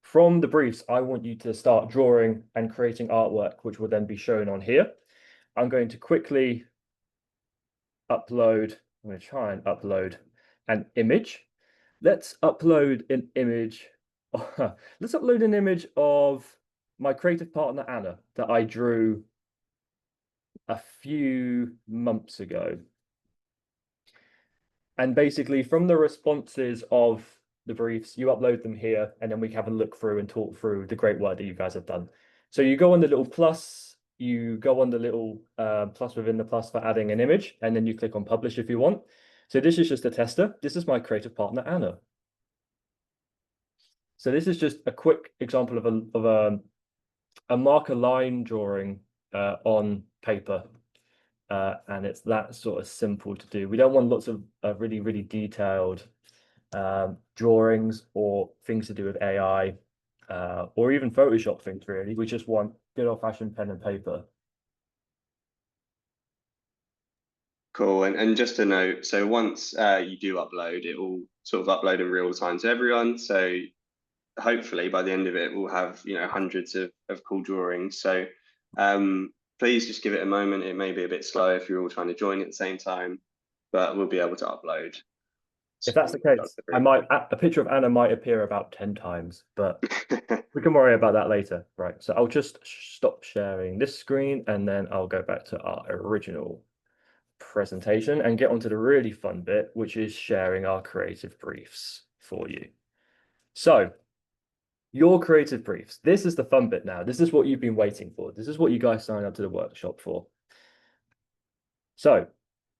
from the briefs, I want you to start drawing and creating artwork, which will then be shown on here. I'm going to quickly upload, I'm going to try and upload an image. Let's upload an image. Let's upload an image of my creative partner, Anna, that I drew a few months ago. And basically from the responses of the briefs, you upload them here, and then we have a look through and talk through the great work that you guys have done. So you go on the little plus, you go on the little plus within the plus for adding an image, and then you click on publish if you want. So this is just a tester. This is my creative partner, Anna. So this is just a quick example of a marker line drawing on paper. And it's that sort of simple to do. We don't want lots of really, really detailed drawings or things to do with AI or even Photoshop things, really. We just want good old-fashioned pen and paper. Cool. And just a note, so once you do upload, it will sort of upload in real time to everyone. So hopefully by the end of it, we'll have hundreds of cool drawings. So please just give it a moment. It may be a bit slow if you're all trying to join at the same time, but we'll be able to upload. If that's the case, a picture of Anna might appear about 10 times, but we can worry about that later. Right, so I'll just stop sharing this screen and then I'll go back to our original presentation and get onto the really fun bit, which is sharing our creative briefs for you. So your creative briefs, this is the fun bit now. This is what you've been waiting for. This is what you guys signed up to the workshop for. So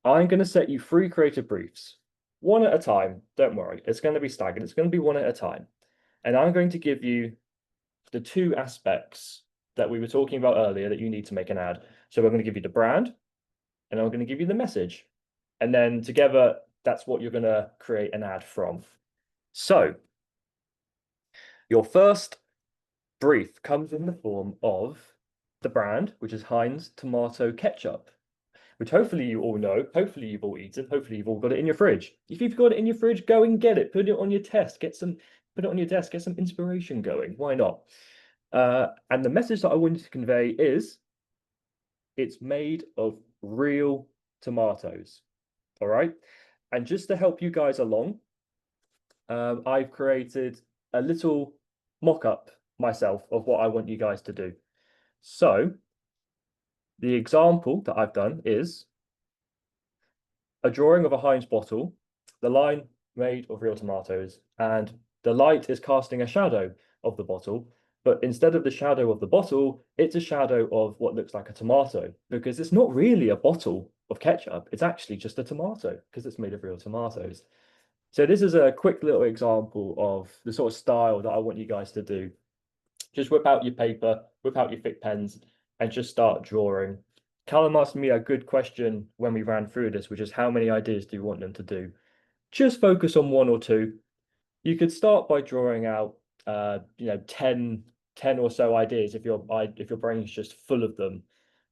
I'm going to set you 3 creative briefs, one at a time. Don't worry, it's going to be staggered. It's going to be one at a time. And I'm going to give you the 2 aspects that we were talking about earlier that you need to make an ad. So we're going to give you the brand and I'm going to give you the message. And then together, that's what you're going to create an ad from. So your first brief comes in the form of the brand, which is Heinz tomato ketchup, which hopefully you all know, hopefully you've all eaten, hopefully you've all got it in your fridge. If you've got it in your fridge, go and get it, put it on your desk, get some inspiration going. Why not? And the message that I wanted to convey is it's made of real tomatoes. All right. And just to help you guys along, I've created a little mock-up myself of what I want you guys to do. So the example that I've done is a drawing of a Heinz bottle, the line made of real tomatoes, and the light is casting a shadow of the bottle, But instead of the shadow of the bottle, it's a shadow of what looks like a tomato because it's not really a bottle of ketchup. It's actually just a tomato because it's made of real tomatoes. So this is a quick little example of the sort of style that I want you guys to do. Just whip out your paper, whip out your thick pens, and just start drawing. Callum asked me a good question when we ran through this, which is how many ideas do you want them to do? Just focus on one or two. You could start by drawing out, 10 or so ideas if your brain's just full of them.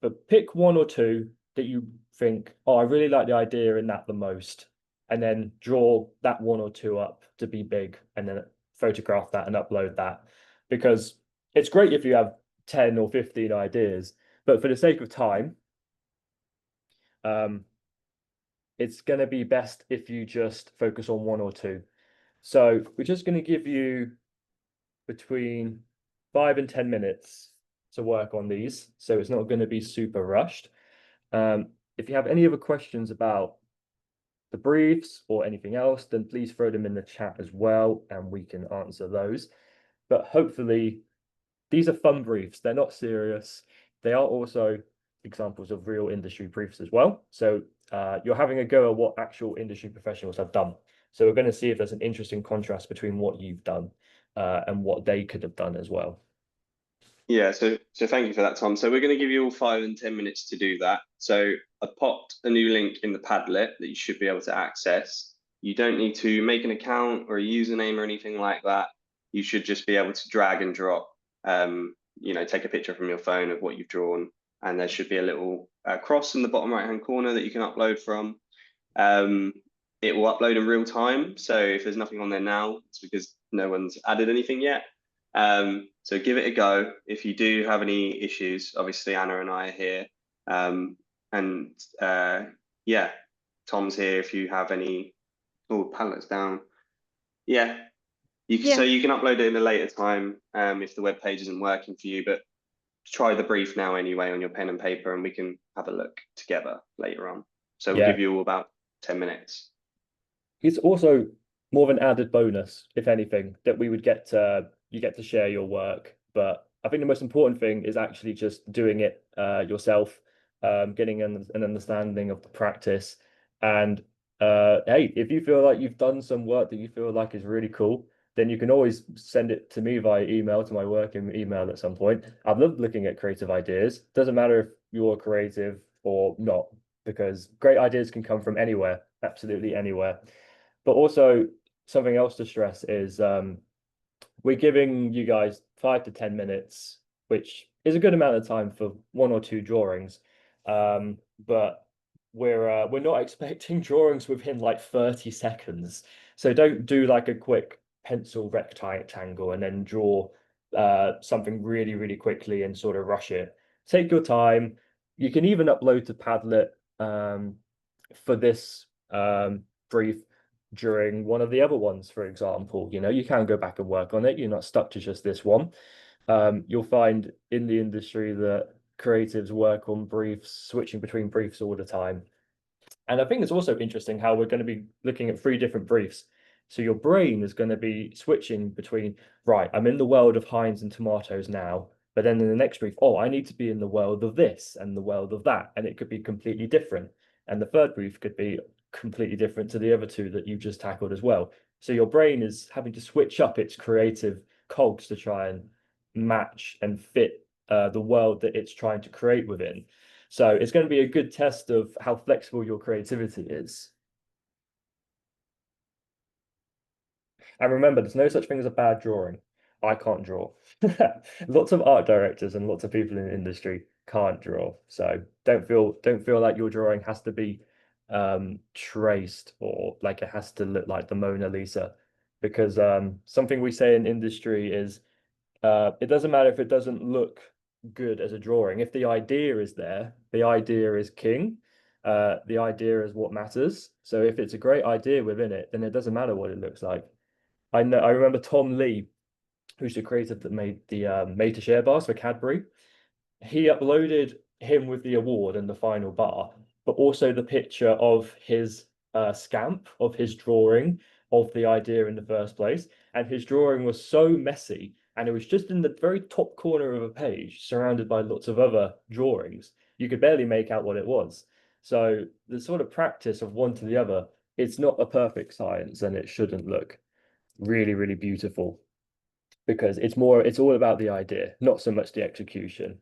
But pick one or two that you think, oh, I really like the idea in that the most, and then draw that one or two up to be big, and then photograph that and upload that. Because it's great if you have 10 or 15 ideas, but for the sake of time, um, it's going to be best if you just focus on one or two. So we're just going to give you between 5 and 10 minutes to work on these. So it's not going to be super rushed. If you have any other questions about the briefs or anything else, then please throw them in the chat as well, and we can answer those. But hopefully, these are fun briefs. They're not serious. They are also examples of real industry briefs as well. So you're having a go at what actual industry professionals have done. So we're going to see if there's an interesting contrast between what you've done and what they could have done as well. Yeah, so thank you for that, Tom. So we're going to give you all 5 and 10 minutes to do that. So I popped a new link in the Padlet that you should be able to access. You don't need to make an account or a username or anything like that. You should just be able to drag and drop, take a picture from your phone of what you've drawn, and there should be a little cross in the bottom right-hand corner that you can upload from. It will upload in real time. So if there's nothing on there now, it's because no one's added anything yet. So give it a go. If you do have any issues, obviously Anna and I are here. And yeah, Tom's here if you have any. Oh, palettes down. Yeah, so you can upload it in a later time if the web page isn't working for you, but try the brief now anyway on your pen and paper and we can have a look together later on. So we'll Yeah, give you all about 10 minutes. it's also more of an added bonus, if anything, that we would get to you get to share your work. But I think the most important thing is actually just doing it yourself, getting an understanding of the practice. And hey, if you feel like you've done some work that you feel like is really cool, then you can always send it to me via email to my work email at some point. I've loved looking at creative ideas. Doesn't matter if you're creative or not, because great ideas can come from anywhere, absolutely anywhere. But also something else to stress is we're giving you guys 5 to 10 minutes, which is a good amount of time for one or two drawings. But we're not expecting drawings within like 30 seconds. So don't do like a quick pencil rectangle and then draw something really, really quickly and sort of rush it. Take your time. You can even upload to Padlet for this brief during one of the other ones, for example. You can go back and work on it. You're not stuck to just this one. You'll find in the industry that creatives work on briefs, switching between briefs all the time. And I think it's also interesting how we're going to be looking at three different briefs. So your brain is going to be switching between, right, I'm in the world of Heinz and tomatoes now, but then in the next brief, oh, I need to be in the world of this and the world of that. And it could be completely different. And the third brief could be completely different to the other two that you've just tackled as well. So your brain is having to switch up its creative cogs to try and match and fit the world that it's trying to create within. So it's going to be a good test of how flexible your creativity is. And remember, there's no such thing as a bad drawing. I can't draw. Lots of art directors and lots of people in the industry can't draw. So don't feel like your drawing has to be traced or like it has to look like the Mona Lisa. Because something we say in industry is it doesn't matter if it doesn't look good as a drawing. If the idea is there, the idea is king. The idea is what matters. So if it's a great idea within it, then it doesn't matter what it looks like. I remember Tom Lee, who's the creator that made the made to share bars for Cadbury. He uploaded him with the award and the final bar, but also the picture of his scamp of his drawing of the idea in the first place. And his drawing was so messy and it was just in the very top corner of a page, surrounded by lots of other drawings. You could barely make out what it was. So the sort of practice of one to the other, it's not a perfect science, and it shouldn't look really, really beautiful because it's all about the idea, not so much the execution,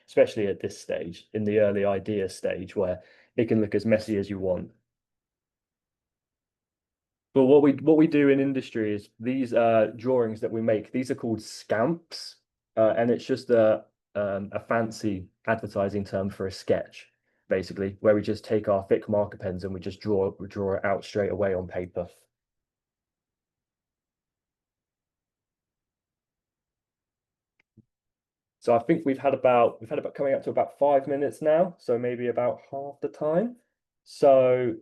especially at this stage, in the early idea stage where it can look as messy as you want. But what we do in industry is these drawings that we make, these are called scamps, and it's just a fancy advertising term for a sketch, basically, where we just take our thick marker pens and we draw it out straight away on paper. So I think we've had about coming up to about 5 minutes now, so maybe about half the time. So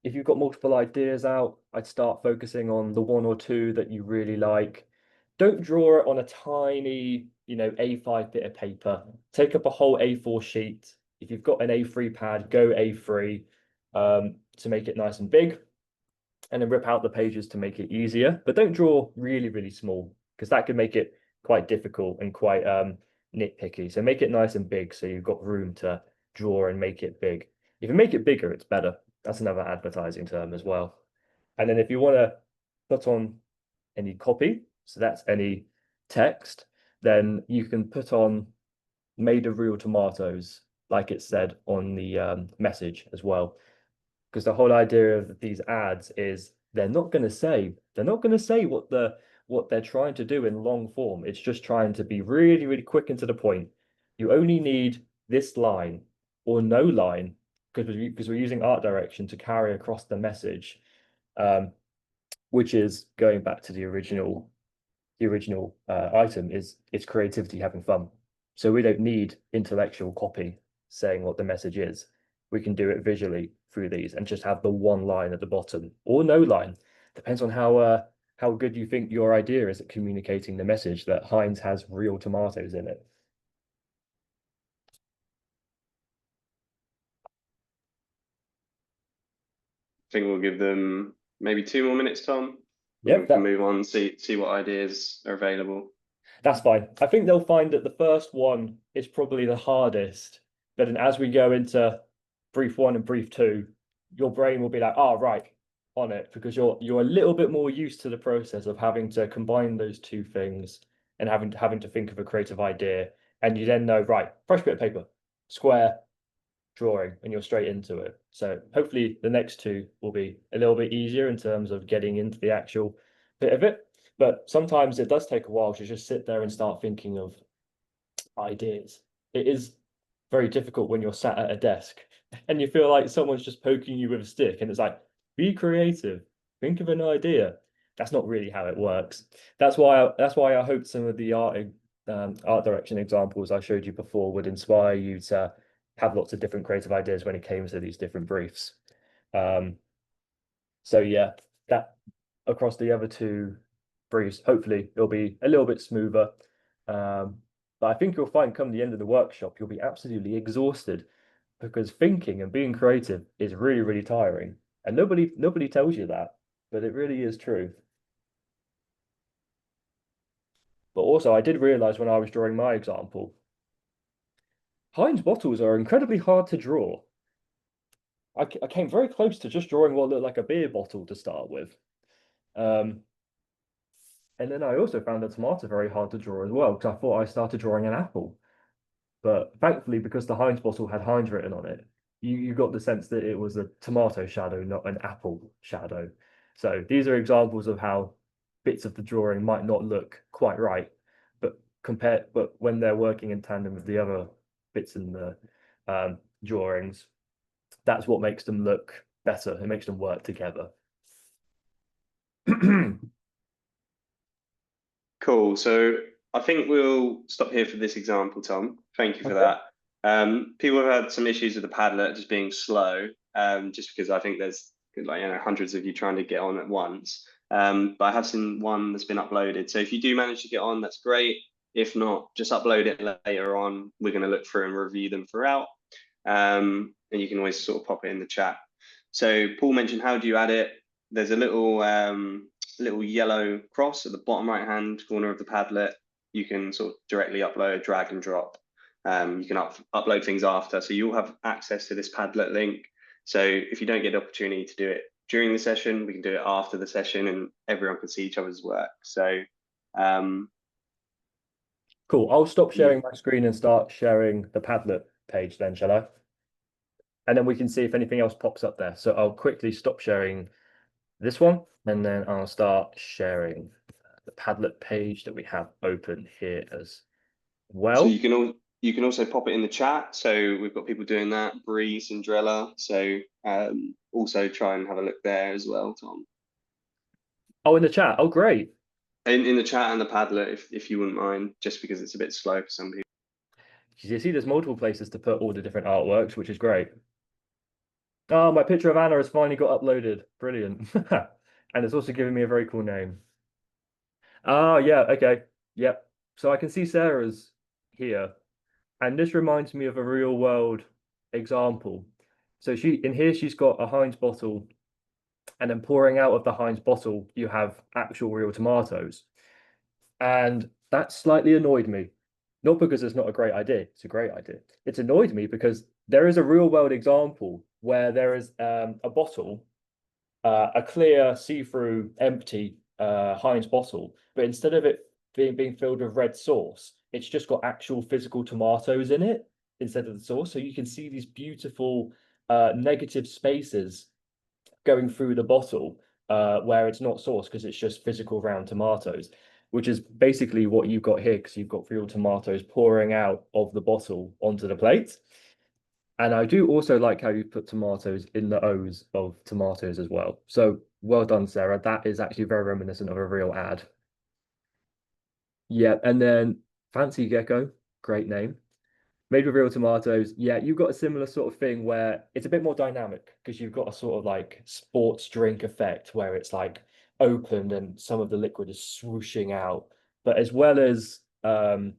if you've got multiple ideas out, I'd start focusing on the one or two that you really like. Don't draw it on a tiny, A5 bit of paper. Take up a whole A4 sheet. If you've got an A3 pad, go A3 to make it nice and big, and then rip out the pages to make it easier. But don't draw really, really small because that could make it quite difficult and quite nitpicky. So make it nice and big so you've got room to draw and make it big. If you make it bigger, it's better. That's another advertising term as well. And then if you want to put on any copy, so that's any text, then you can put on made of real tomatoes, like it said on the message as well. Because the whole idea of these ads is they're not going to say what they're trying to do in long form. It's just trying to be really, really quick and to the point. You only need this line or no line because we're using art direction to carry across the message, um, which is going back to the original item is it's creativity having fun. So we don't need intellectual copy saying what the message is. We can do it visually through these and just have the one line at the bottom or no line. Depends on how good you think your idea is at communicating the message that Heinz has real tomatoes in it. I think we'll give them maybe 2 more minutes, Tom. And then Yep, we can that move on, see what ideas are available. that's fine. I think they'll find that the first one is probably the hardest, but then as we go into brief one and brief two, your brain will be like, oh, right, on it, because you're a little bit more used to the process of having to combine those two things and having to think of a creative idea. And you then know, right, fresh bit of paper, square, drawing, and you're straight into it. So hopefully the next two will be a little bit easier in terms of getting into the actual bit of it. But sometimes it does take a while to just sit there and start thinking of ideas. It is very difficult when you're sat at a desk and you feel like someone's just poking you with a stick and it's like, be creative, think of an idea. That's not really how it works. That's why I hope some of the art direction examples I showed you before would inspire you to have lots of different creative ideas when it came to these different briefs. Um, so yeah, that across the other two briefs, hopefully it'll be a little bit smoother. But I think you'll find come the end of the workshop, you'll be absolutely exhausted because thinking and being creative is really, really tiring. And nobody tells you that, but it really is true. But also, I did realize when I was drawing my example, Heinz bottles are incredibly hard to draw. I came very close to just drawing what looked like a beer bottle to start with. Um, and then I also found the tomato very hard to draw as well because I thought I started drawing an apple. But thankfully, because the Heinz bottle had Heinz written on it, you got the sense that it was a tomato shadow, not an apple shadow. So these are examples of how bits of the drawing might not look quite right, but when they're working in tandem with the other bits in the drawings, that's what makes them look better. It makes them work together. Cool. So I think we'll stop here for this example, Tom. Thank you for Okay. that. People have had some issues with the Padlet just being slow, just because I think there's like hundreds of you trying to get on at once. But I have seen one that's been uploaded. So if you do manage to get on, that's great. If not, just upload it later on. We're going to look through and review them throughout. And you can always sort of pop it in the chat. So Paul mentioned, how do you add it? There's a little yellow cross at the bottom right hand corner of the Padlet. you can sort of directly upload, drag and drop. You can upload things after, so you'll have access to this Padlet link. So if you don't get the opportunity to do it during the session, we can do it after the session, and everyone can see each other's work. So Cool. I'll stop yeah, sharing my screen and start sharing the Padlet page then, shall I? And then we can see if anything else pops up there. So I'll quickly stop sharing this one, and then I'll start sharing the Padlet page that we have open here as so well. you can also pop it in the chat. So we've got people doing that, Bree, Cinderella. So also try and have a look there as well, Tom. Oh, in the chat. Oh, great. In the chat and the Padlet, if you wouldn't mind, just because it's a bit slow for some people. You see, there's multiple places to put all the different artworks, which is great. Oh, my picture of Anna has finally got uploaded. Brilliant. And it's also giving me a very cool name. Oh, yeah. Okay. Yep. So I can see Sarah's here. And this reminds me of a real world example. So in here she's got a Heinz bottle, and then pouring out of the Heinz bottle, you have actual real tomatoes. And that slightly annoyed me. Not because it's not a great idea, it's a great idea. It's annoyed me because there is a real world example where there is a bottle, a clear, see-through, empty Heinz bottle, but instead of it being filled with red sauce, it's just got actual physical tomatoes in it instead of the sauce. So you can see these beautiful negative spaces going through the bottle where it's not sauce because it's just physical round tomatoes, which is basically what you've got here because you've got real tomatoes pouring out of the bottle onto the plate. And I do also like how you put tomatoes in the O's of tomatoes as well. So well done, Sarah. That is actually very reminiscent of a real ad. Yeah, and then Fancy Gecko, great name. Made with real tomatoes. Yeah, you've got a similar sort of thing where it's a bit more dynamic because you've got a sort of like sports drink effect where it's like opened and some of the liquid is swooshing out. But as well as I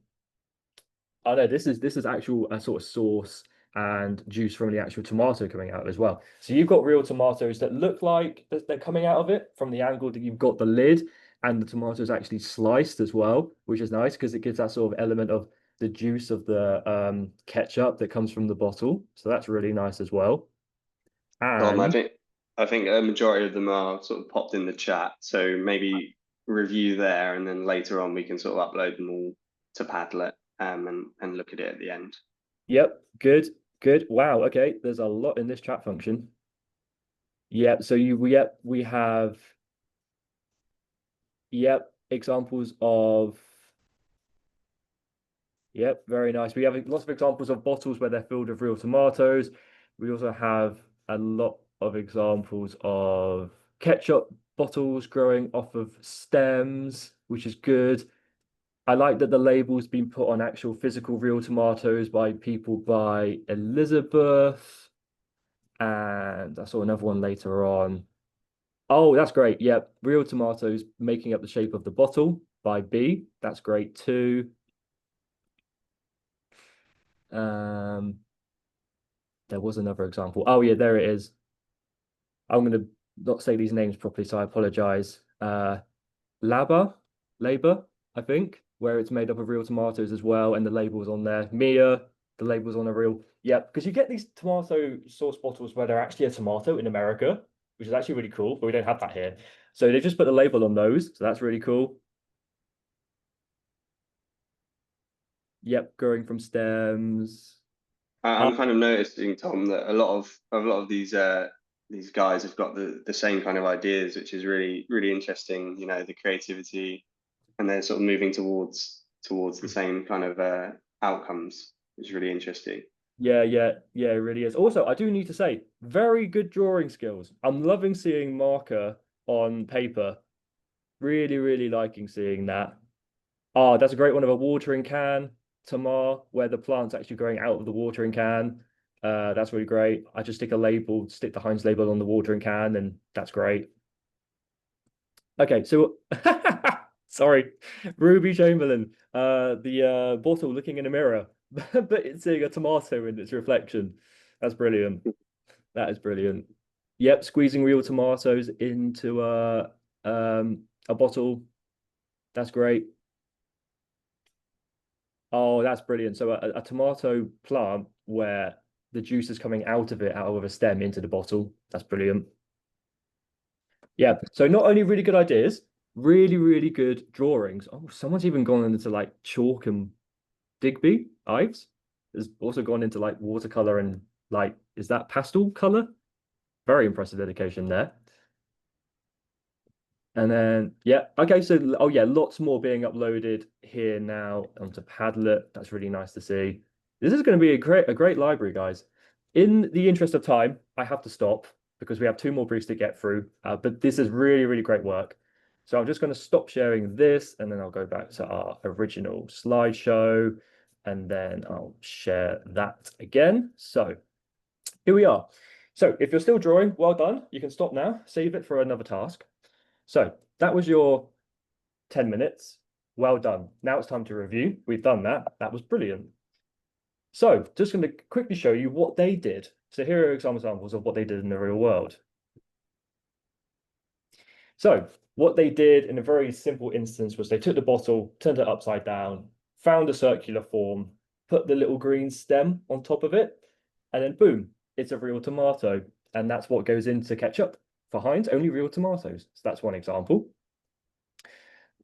know this is actual a sort of sauce and juice from the actual tomato coming out as well. So you've got real tomatoes that look like they're coming out of it from the angle that you've got the lid and the tomatoes actually sliced as well, which is nice because it gives that sort of element of the juice of the ketchup that comes from the bottle. So that's really nice as well. Tom, And I think a majority of them are sort of popped in the chat. So maybe review there, and then later on we can sort of upload them all to Padlet and look at it at the end. yep, good, good. Wow, okay. There's a lot in this chat function. Yep, so yep, we have yep, examples of yep, very nice. We have lots of examples of bottles where they're filled with real tomatoes. We also have a lot of examples of ketchup bottles growing off of stems, which is good. I like that the label's been put on actual physical real tomatoes by people by Elizabeth. And I saw another one later on. Oh, that's great. Yep, real tomatoes making up the shape of the bottle by B. That's great too. Um, there was another example. Oh yeah, there it is. I'm gonna not say these names properly, so I apologize. Laba, Labor, I think, where it's made up of real tomatoes as well, and the label's on there. Mia, the label's on a real. Yeah, because you get these tomato sauce bottles where they're actually a tomato in America, which is actually really cool, but we don't have that here. So they just put the label on those, so that's really cool. Yep, growing from stems. Uh, I'm kind of noticing, Tom, that a lot of these guys have got the same kind of ideas, which is really interesting. You know, the creativity, and they're sort of moving towards the same kind of outcomes, which is really interesting. yeah, yeah, yeah, it really is. Also, I do need to say, very good drawing skills. I'm loving seeing marker on paper. Really, really liking seeing that. Oh, that's a great one of a watering can, Tamar, where the plant's actually growing out of the watering can. That's really great. I just stick the Heinz label on the watering can, and that's great. Okay, so sorry, Ruby Chamberlain, the bottle looking in a mirror, but it's seeing a tomato in its reflection. That's brilliant. That is brilliant. Yep, squeezing real tomatoes into a bottle. That's great. Oh, that's brilliant. So a tomato plant where the juice is coming out of it, out of a stem into the bottle. That's brilliant. Yeah. So not only really good ideas, really, really good drawings. Oh, someone's even gone into like chalk and Digby Ives has also gone into like watercolor and like, is that pastel color? Very impressive dedication there. And then, yeah, okay, so, oh yeah, lots more being uploaded here now onto Padlet. That's really nice to see. This is going to be a great library, guys. In the interest of time, I have to stop because we have two more briefs to get through. But this is really, really great work. So I'm just going to stop sharing this and then I'll go back to our original slideshow and then I'll share that again. So here we are. So if you're still drawing, well done. You can stop now, save it for another task. So that was your 10 minutes. Well done. Now it's time to review. We've done that. That was brilliant. So just going to quickly show you what they did. So here are some examples of what they did in the real world. So what they did in a very simple instance was they took the bottle, turned it upside down, found a circular form, put the little green stem on top of it, and then boom, it's a real tomato. And that's what goes into ketchup. For Heinz, only real tomatoes. So that's one example.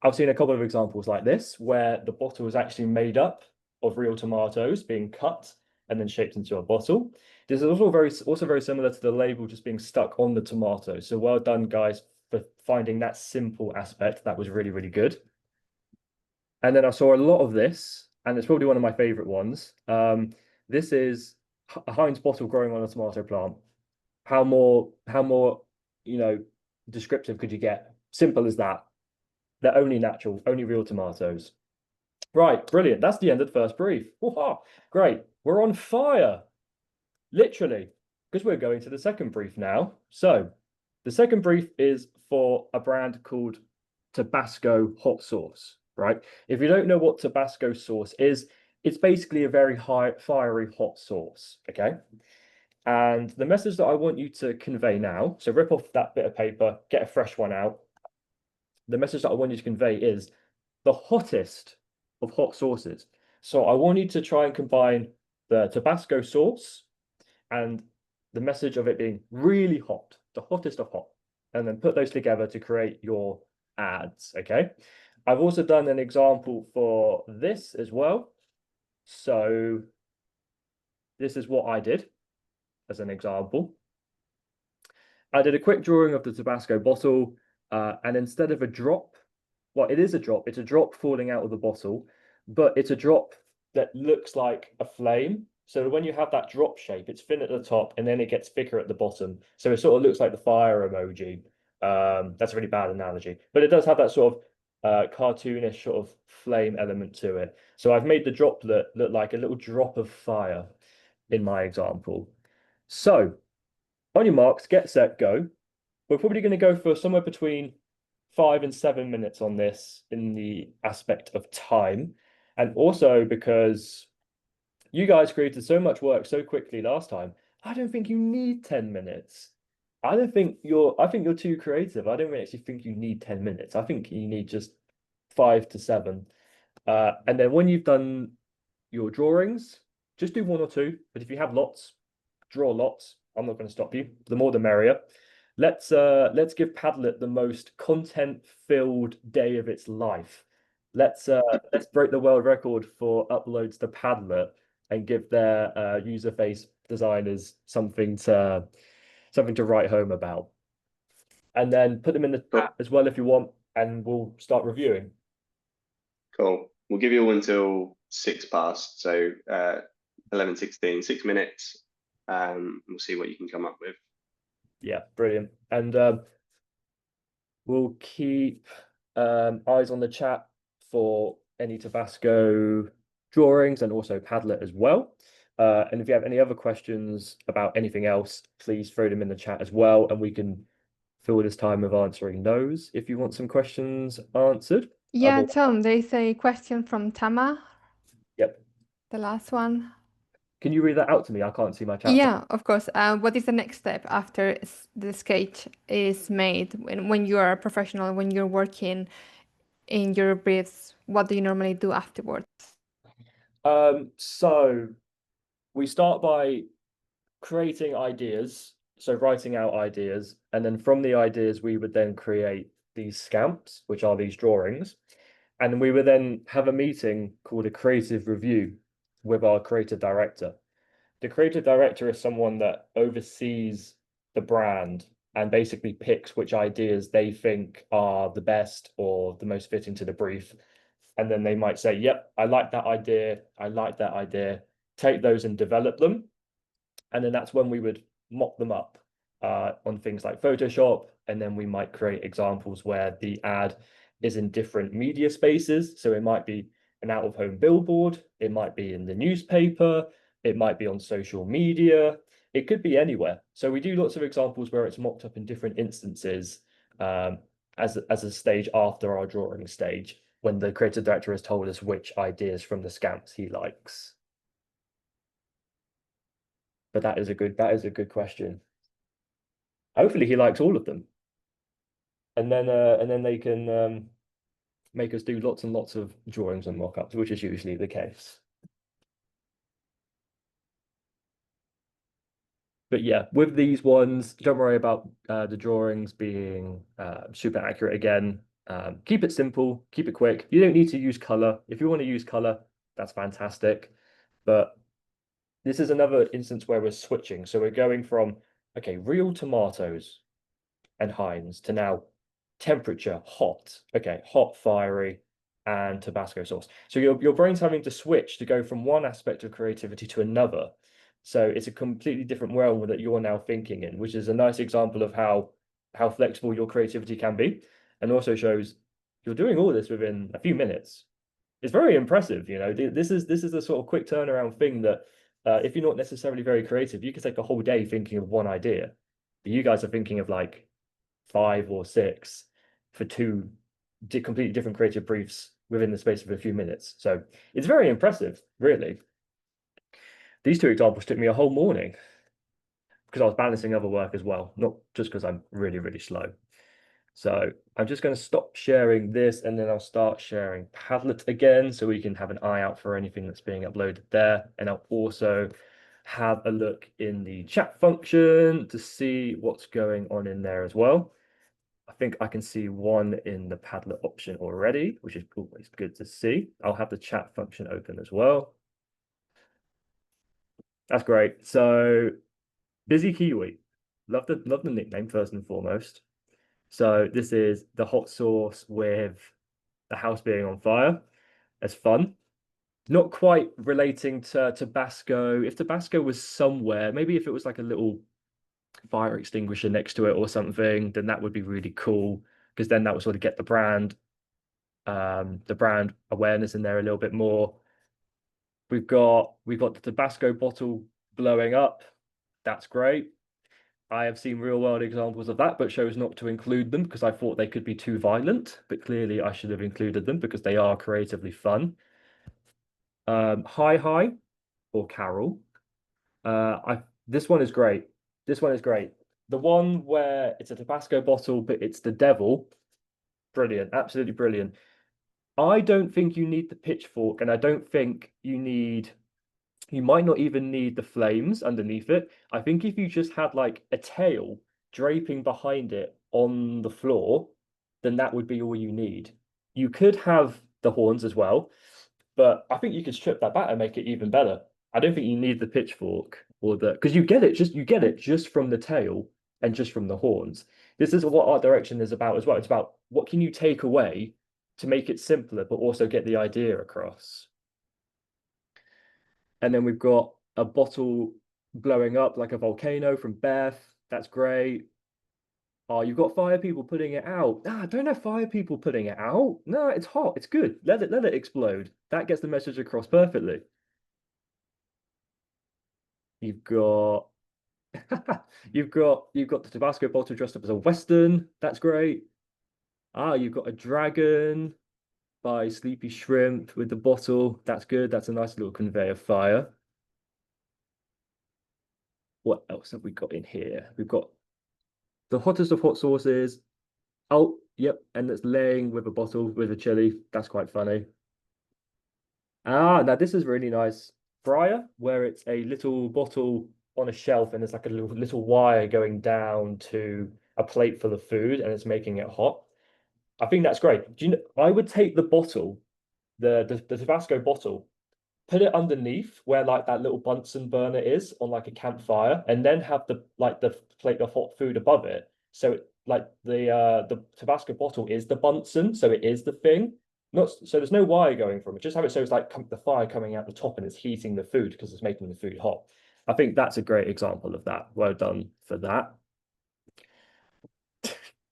I've seen a couple of examples like this where the bottle is actually made up of real tomatoes being cut and then shaped into a bottle. This is also very similar to the label just being stuck on the tomato. So well done, guys, for finding that simple aspect. That was really, really good. And then I saw a lot of this, and it's probably one of my favorite ones. This is a Heinz bottle growing on a tomato plant. How more, you know, descriptive could you get? Simple as that. They're only natural, only real tomatoes. Right, brilliant. That's the end of the first brief. Woohoo! Great. We're on fire, literally, because we're going to the second brief now. So the second brief is for a brand called Tabasco hot sauce, right? If you don't know what Tabasco sauce is, it's basically a very high, fiery hot sauce, okay? And the message that I want you to convey now, so rip off that bit of paper, get a fresh one out. The message that I want you to convey is the hottest of hot sauces. So I want you to try and combine the Tabasco sauce and the message of it being really hot, the hottest of hot, and then put those together to create your ads. Okay. I've also done an example for this as well. So this is what I did as an example. I did a quick drawing of the Tabasco bottle, and instead of a drop, well, it is a drop. It's a drop falling out of the bottle, but it's a drop that looks like a flame. So when you have that drop shape, it's thin at the top and then it gets thicker at the bottom. So it sort of looks like the fire emoji. That's a really bad analogy, but it does have that sort of cartoonish sort of flame element to it. So I've made the droplet look like a little drop of fire in my example. So on your marks, get set, go. We're probably going to go for somewhere between 5 and 7 minutes on this in the aspect of time. And also because you guys created so much work so quickly last time, I don't think you need 10 minutes. I think you're too creative. I don't actually think you need 10 minutes. I think you need just 5 to 7. And then when you've done your drawings, just do one or two. But if you have lots, draw lots. I'm not going to stop you. The more the merrier. Let's give Padlet the most content-filled day of its life. Let's break the world record for uploads to Padlet and give their user face designers something to write home about. And then put them in the chat Cool. as well if you want, and we'll start reviewing. Cool. We'll give you all until 6 past, so 11:16, 6 minutes. We'll see what you can come up with. Yeah, brilliant. And we'll keep eyes on the chat for any Tabasco drawings and also Padlet as well. And if you have any other questions about anything else, please throw them in the chat as well, and we can fill this time with answering those if you want some questions answered. Yeah, Tom, there is a question from Tama, Yep. the last one. Can you read that out to me? I can't see my chat. Yeah, of course. What is the next step after the sketch is made? When you are a professional, when you're working in your briefs, what do you normally do afterwards? So we start by creating ideas, so writing out ideas, and then from the ideas we would then create these scamps, which are these drawings, and we would then have a meeting called a creative review with our creative director. The creative director is someone that oversees the brand and basically picks which ideas they think are the best or the most fitting to the brief. And then they might say, yep, I like that idea. I like that idea. Take those and develop them. And then that's when we would mock them up on things like Photoshop. And then we might create examples where the ad is in different media spaces. So it might be an out-of-home billboard, it might be in the newspaper, it might be on social media, it could be anywhere. So we do lots of examples where it's mocked up in different instances as a stage after our drawing stage, when the creative director has told us which ideas from the scamps he likes. But that is a good question. Hopefully he likes all of them. And then they can make us do lots and lots of drawings and mock-ups, which is usually the case. But yeah, with these ones, don't worry about the drawings being super accurate again. Keep it simple, keep it quick. You don't need to use color. If you want to use color, that's fantastic. But this is another instance where we're switching. So we're going from, okay, real tomatoes and Heinz to now temperature, hot. Okay, hot, fiery, and Tabasco sauce. So your brain's having to switch to go from one aspect of creativity to another. So it's a completely different realm that you're now thinking in, which is a nice example of how flexible your creativity can be, and also shows you're doing all this within a few minutes. It's very impressive, you know. This is the sort of quick turnaround thing that if you're not necessarily very creative, you could take a whole day thinking of one idea. But you guys are thinking of like 5 or 6 for two completely different creative briefs within the space of a few minutes. So it's very impressive, really. These 2 examples took me a whole morning because I was balancing other work as well, not just because I'm really, really slow. So I'm just going to stop sharing this and then I'll start sharing Padlet again so we can have an eye out for anything that's being uploaded there. And I'll also have a look in the chat function to see what's going on in there as well. I think I can see one in the Padlet option already, which is always good to see. I'll have the chat function open as well. That's great. So Busy Kiwi. Love the nickname first and foremost. So this is the hot sauce with the house being on fire. It's fun. Not quite relating to Tabasco. If Tabasco was somewhere, maybe if it was like a little fire extinguisher next to it or something, then that would be really cool because then that would sort of get the brand awareness in there a little bit more. We've got the Tabasco bottle blowing up. That's great. I have seen real world examples of that, but chose not to include them because I thought they could be too violent. But clearly, I should have included them because they are creatively fun. Hi or Carol. This one is great. This one is great. The one where it's a Tabasco bottle, but it's the devil. Brilliant, absolutely brilliant. I don't think you need the pitchfork, and I don't think you might not even need the flames underneath it. I think if you just had like a tail draping behind it on the floor, then that would be all you need. You could have the horns as well, but I think you could strip that back and make it even better. I don't think you need the pitchfork or the because you get it just from the tail and just from the horns. This is what art direction is about as well. It's about what can you take away to make it simpler, but also get the idea across. And then we've got a bottle blowing up like a volcano from Beth. That's great. Oh, you've got fire people putting it out. Ah, don't have fire people putting it out. No, it's hot. It's good. Let it explode. That gets the message across perfectly. You've got you've got the Tabasco bottle dressed up as a Western. That's great. Ah, you've got a dragon by Sleepy Shrimp with the bottle. That's good. That's a nice little convey of fire. What else have we got in here? We've got the hottest of hot sauces. Oh, yep, and it's laying with a bottle with a chili. That's quite funny. Ah, now this is really nice. Fryer, where it's a little bottle on a shelf and there's like a little wire going down to a plate full of food and it's making it hot. I think that's great. Do you know, I would take the bottle, the Tabasco bottle, put it underneath where like that little Bunsen burner is on like a campfire, and then have the plate of hot food above it. So like the Tabasco bottle is the Bunsen, so it is the thing. Not so there's no wire going from it. Just have it so it's like the fire coming out the top and it's heating the food because it's making the food hot. I think that's a great example of that. Well done for that.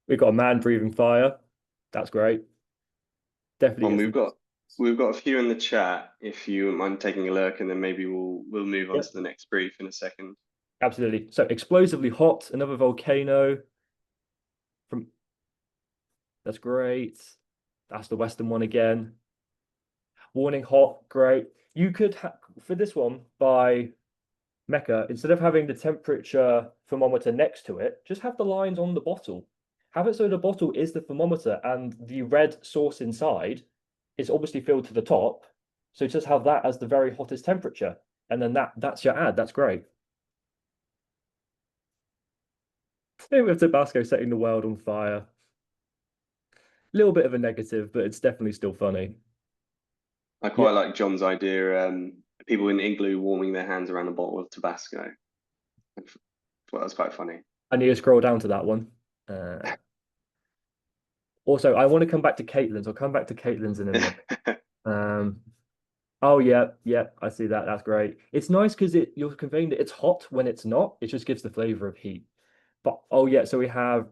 We've got a man breathing fire. That's great. Definitely And gets we've got a few in the chat if you wouldn't mind taking a look, and then maybe we'll move on Yep, to the next brief in a second. absolutely. So explosively hot, another volcano from that's great. That's the Western one again. Warning hot, great. You could for this one by Mecca, instead of having the temperature thermometer next to it, just have the lines on the bottle. Have it so the bottle is the thermometer and the red sauce inside is obviously filled to the top. So just have that as the very hottest temperature. And then that's your ad. That's great. Maybe with Tabasco setting the world on fire. A little bit of a negative, but it's definitely still funny. I Yeah. quite like John's idea. People in igloo warming their hands around a bottle of Tabasco. Well, that's quite funny. I need to scroll down to that one. Also, I want to come back to Caitlin's. I'll come back to Caitlin's in a minute. Um, oh yeah, yeah, I see that. That's great. It's nice because you're conveying that it's hot when it's not. It just gives the flavor of heat. But oh yeah, so we have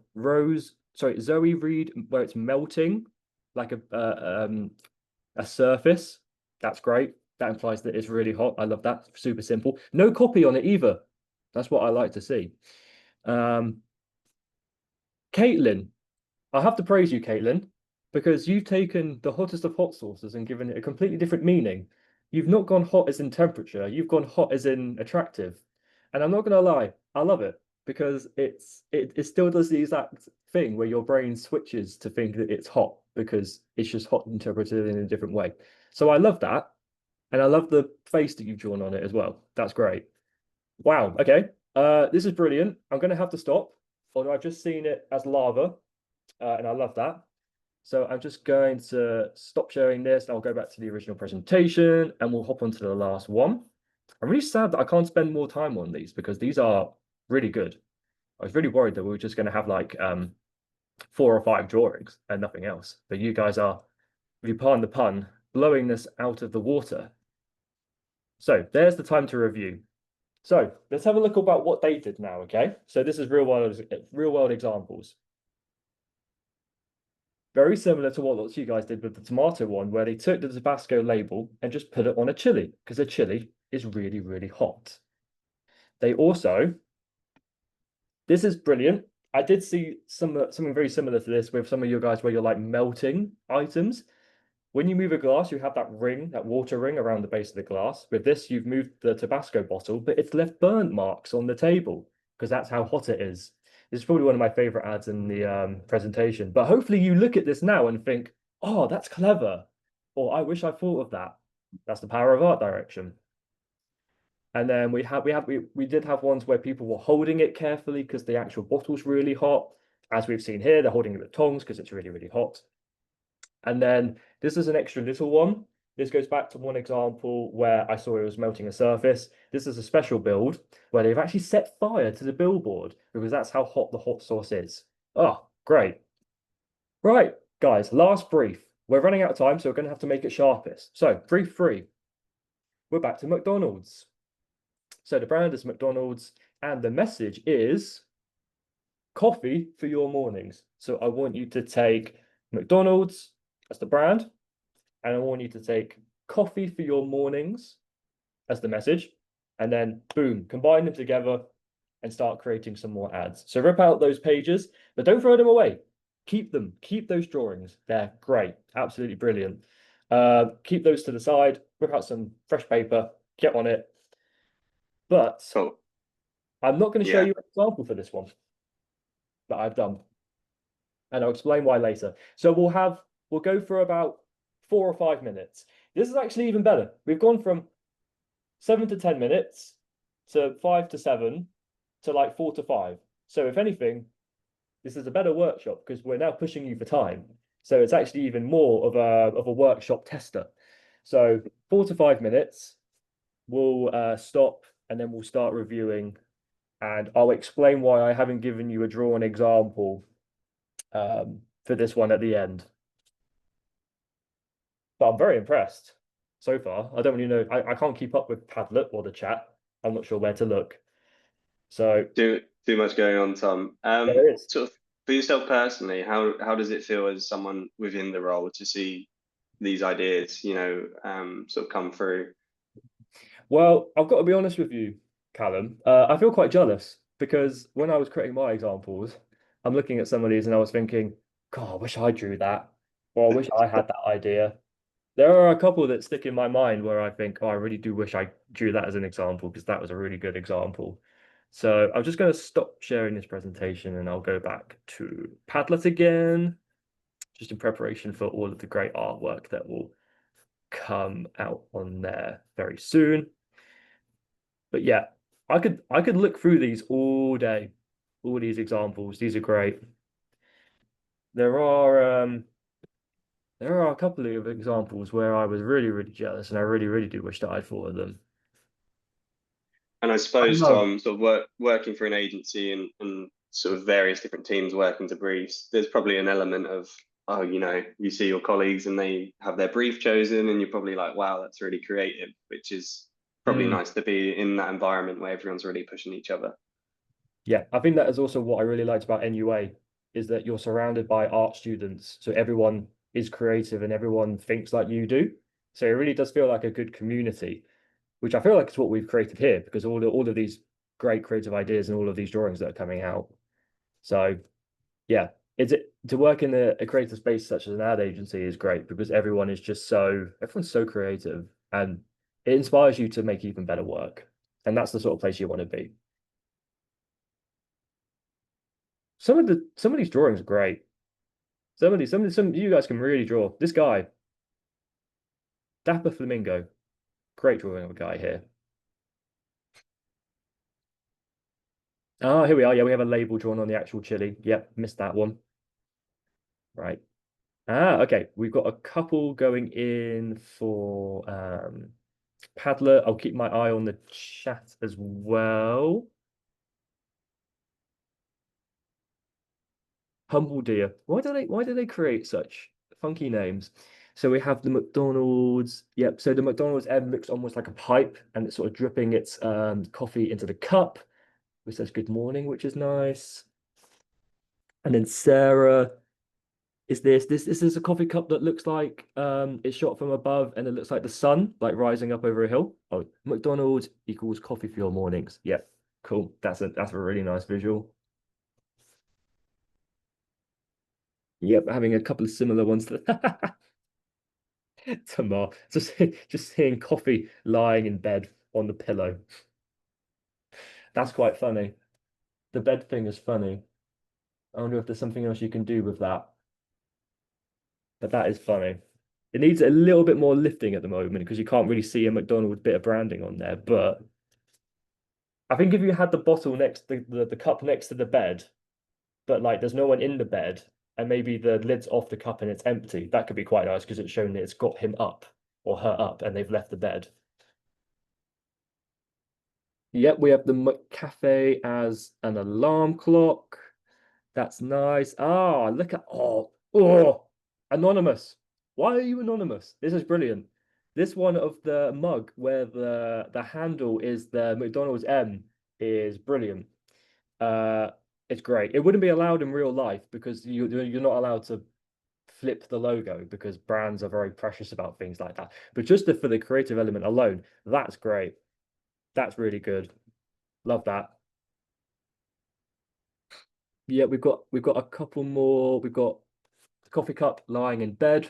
Zoe Reed, where it's melting like a surface. That's great. That implies that it's really hot. I love that. Super simple. No copy on it either. That's what I like to see. Um, Caitlin, I have to praise you, Caitlin, because you've taken the hottest of hot sauces and given it a completely different meaning. You've not gone hot as in temperature, you've gone hot as in attractive. And I'm not gonna lie, I love it because it still does the exact thing where your brain switches to think that it's hot because it's just hot interpreted in a different way. So I love that. And I love the face that you've drawn on it as well. That's great. Wow. Okay. This is brilliant. I'm gonna have to stop, although I've just seen it as lava, and I love that. So I'm just going to stop sharing this. I'll go back to the original presentation and we'll hop on to the last one. I'm really sad that I can't spend more time on these because these are really good. I was really worried that we were just going to have like 4 or 5 drawings and nothing else. But you guys are, if you pardon the pun, blowing this out of the water. So there's the time to review. So let's have a look about what they did now, okay? So this is real world examples. Very similar to what lots of you guys did with the tomato one, where they took the Tabasco label and just put it on a chili, because a chili is really, really hot. They also, this is brilliant. I did see something very similar to this with some of you guys where you're like melting items. When you move a glass, you have that ring, that water ring around the base of the glass. With this, you've moved the Tabasco bottle, but it's left burnt marks on the table because that's how hot it is. This is probably one of my favorite ads in the presentation. But hopefully you look at this now and think, oh, that's clever. Or I wish I thought of that. That's the power of art direction. And then we did have ones where people were holding it carefully because the actual bottle's really hot. As we've seen here, they're holding it with tongs because it's really, really hot. And then this is an extra little one. This goes back to one example where I saw it was melting a surface. This is a special build where they've actually set fire to the billboard because that's how hot the hot sauce is. Oh, great. Right, guys, last brief. We're running out of time, so we're going to have to make it sharpest. So, brief 3. We're back to McDonald's. So the brand is McDonald's, and the message is coffee for your mornings. So I want you to take McDonald's as the brand, and I want you to take coffee for your mornings as the message, and then boom, combine them together and start creating some more ads. So rip out those pages, but don't throw them away. Keep them, keep those drawings. They're great, absolutely brilliant. Keep those to the side, rip out some fresh paper, get on it. But Cool. I'm not going to show Yeah. you an example for this one that I've done. And I'll explain why later. So we'll go for about 4 or 5 minutes. This is actually even better. We've gone from 7 to 10 minutes to 5 to 7 to like 4 to 5. So if anything, this is a better workshop because we're now pushing you for time. So it's actually even more of a workshop tester. So 4 to 5 minutes, we'll stop and then we'll start reviewing. And I'll explain why I haven't given you a drawn example for this one at the end. But I'm very impressed so far. I don't really know. I can't keep up with Padlet or the chat. I'm not sure where to look. So Too much going on, Tom. there is. Sort of for yourself personally, how does it feel as someone within the role to see these ideas, sort of come through? Well, I've got to be honest with you, Callum. I feel quite jealous because when I was creating my examples, I'm looking at some of these and I was thinking, God, I wish I drew that, or I wish I had that idea. There are a couple that stick in my mind where I think, oh, I really do wish I drew that as an example because that was a really good example. So I'm just going to stop sharing this presentation and I'll go back to Padlet again, just in preparation for all of the great artwork that will come out on there very soon. But yeah, I could look through these all day, all these examples. These are great. There are there are a couple of examples where I was really, really jealous, and I really, really do wish that I'd thought of them. And I I suppose, love, Tom, sort of working for an agency and sort of various different teams working to briefs, there's probably an element of, oh, you see your colleagues and they have their brief chosen, and you're probably like, wow, that's really creative, which is probably mm, nice to be in that environment where everyone's really pushing each other. yeah, I think that is also what I really liked about NUA is that you're surrounded by art students, so everyone is creative and everyone thinks like you do. So it really does feel like a good community, which I feel like is what we've created here because all of these great creative ideas and all of these drawings that are coming out. So yeah, it's to work in a creative space such as an ad agency is great because everyone's so creative and it inspires you to make even better work. And that's the sort of place you want to be. Some of these drawings are great. Some of you guys can really draw. This guy, Dapper Flamingo, great drawing of a guy here. Oh, here we are. Yeah, we have a label drawn on the actual chili. Yep, missed that one. Right. Ah, okay. We've got a couple going in for Padlet. I'll keep my eye on the chat as well. Humble Deer. Why do they create such funky names? So we have the McDonald's. Yep. So the McDonald's M looks almost like a pipe and it's sort of dripping its coffee into the cup, which says good morning, which is nice. And then Sarah is this is a coffee cup that looks like it's shot from above and it looks like the sun like rising up over a hill. Oh, McDonald's equals coffee for your mornings. Yep, cool. That's a really nice visual. Yep, having a couple of similar ones to Tamar. Just seeing coffee lying in bed on the pillow. That's quite funny. The bed thing is funny. I wonder if there's something else you can do with that. But that is funny. It needs a little bit more lifting at the moment because you can't really see a McDonald's bit of branding on there. But I think if you had the bottle next the cup next to the bed, but like there's no one in the bed, and maybe the lid's off the cup and it's empty, that could be quite nice because it's shown that it's got him up or her up and they've left the bed. Yep, we have the McCafe as an alarm clock. That's nice. Ah, look at anonymous. Why are you anonymous? This is brilliant. This one of the mug where the handle is the McDonald's M is brilliant. Uh, it's great. It wouldn't be allowed in real life because you're not allowed to flip the logo because brands are very precious about things like that. But just for the creative element alone, that's great. That's really good. Love that. Yeah, we've got a couple more. We've got the coffee cup lying in bed.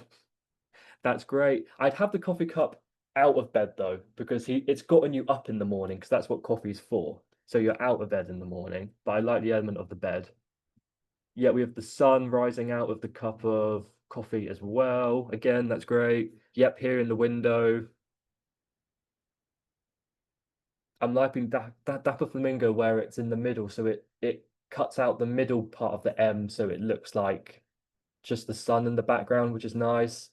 That's great. I'd have the coffee cup out of bed though, because it's gotten you up in the morning, because that's what coffee's for. So you're out of bed in the morning. But I like the element of the bed. Yeah, we have the sun rising out of the cup of coffee as well. Again, that's great. Yep, here in the window. I'm liking that Dapper Flamingo where it's in the middle, so it cuts out the middle part of the M, so it looks like just the sun in the background, which is nice.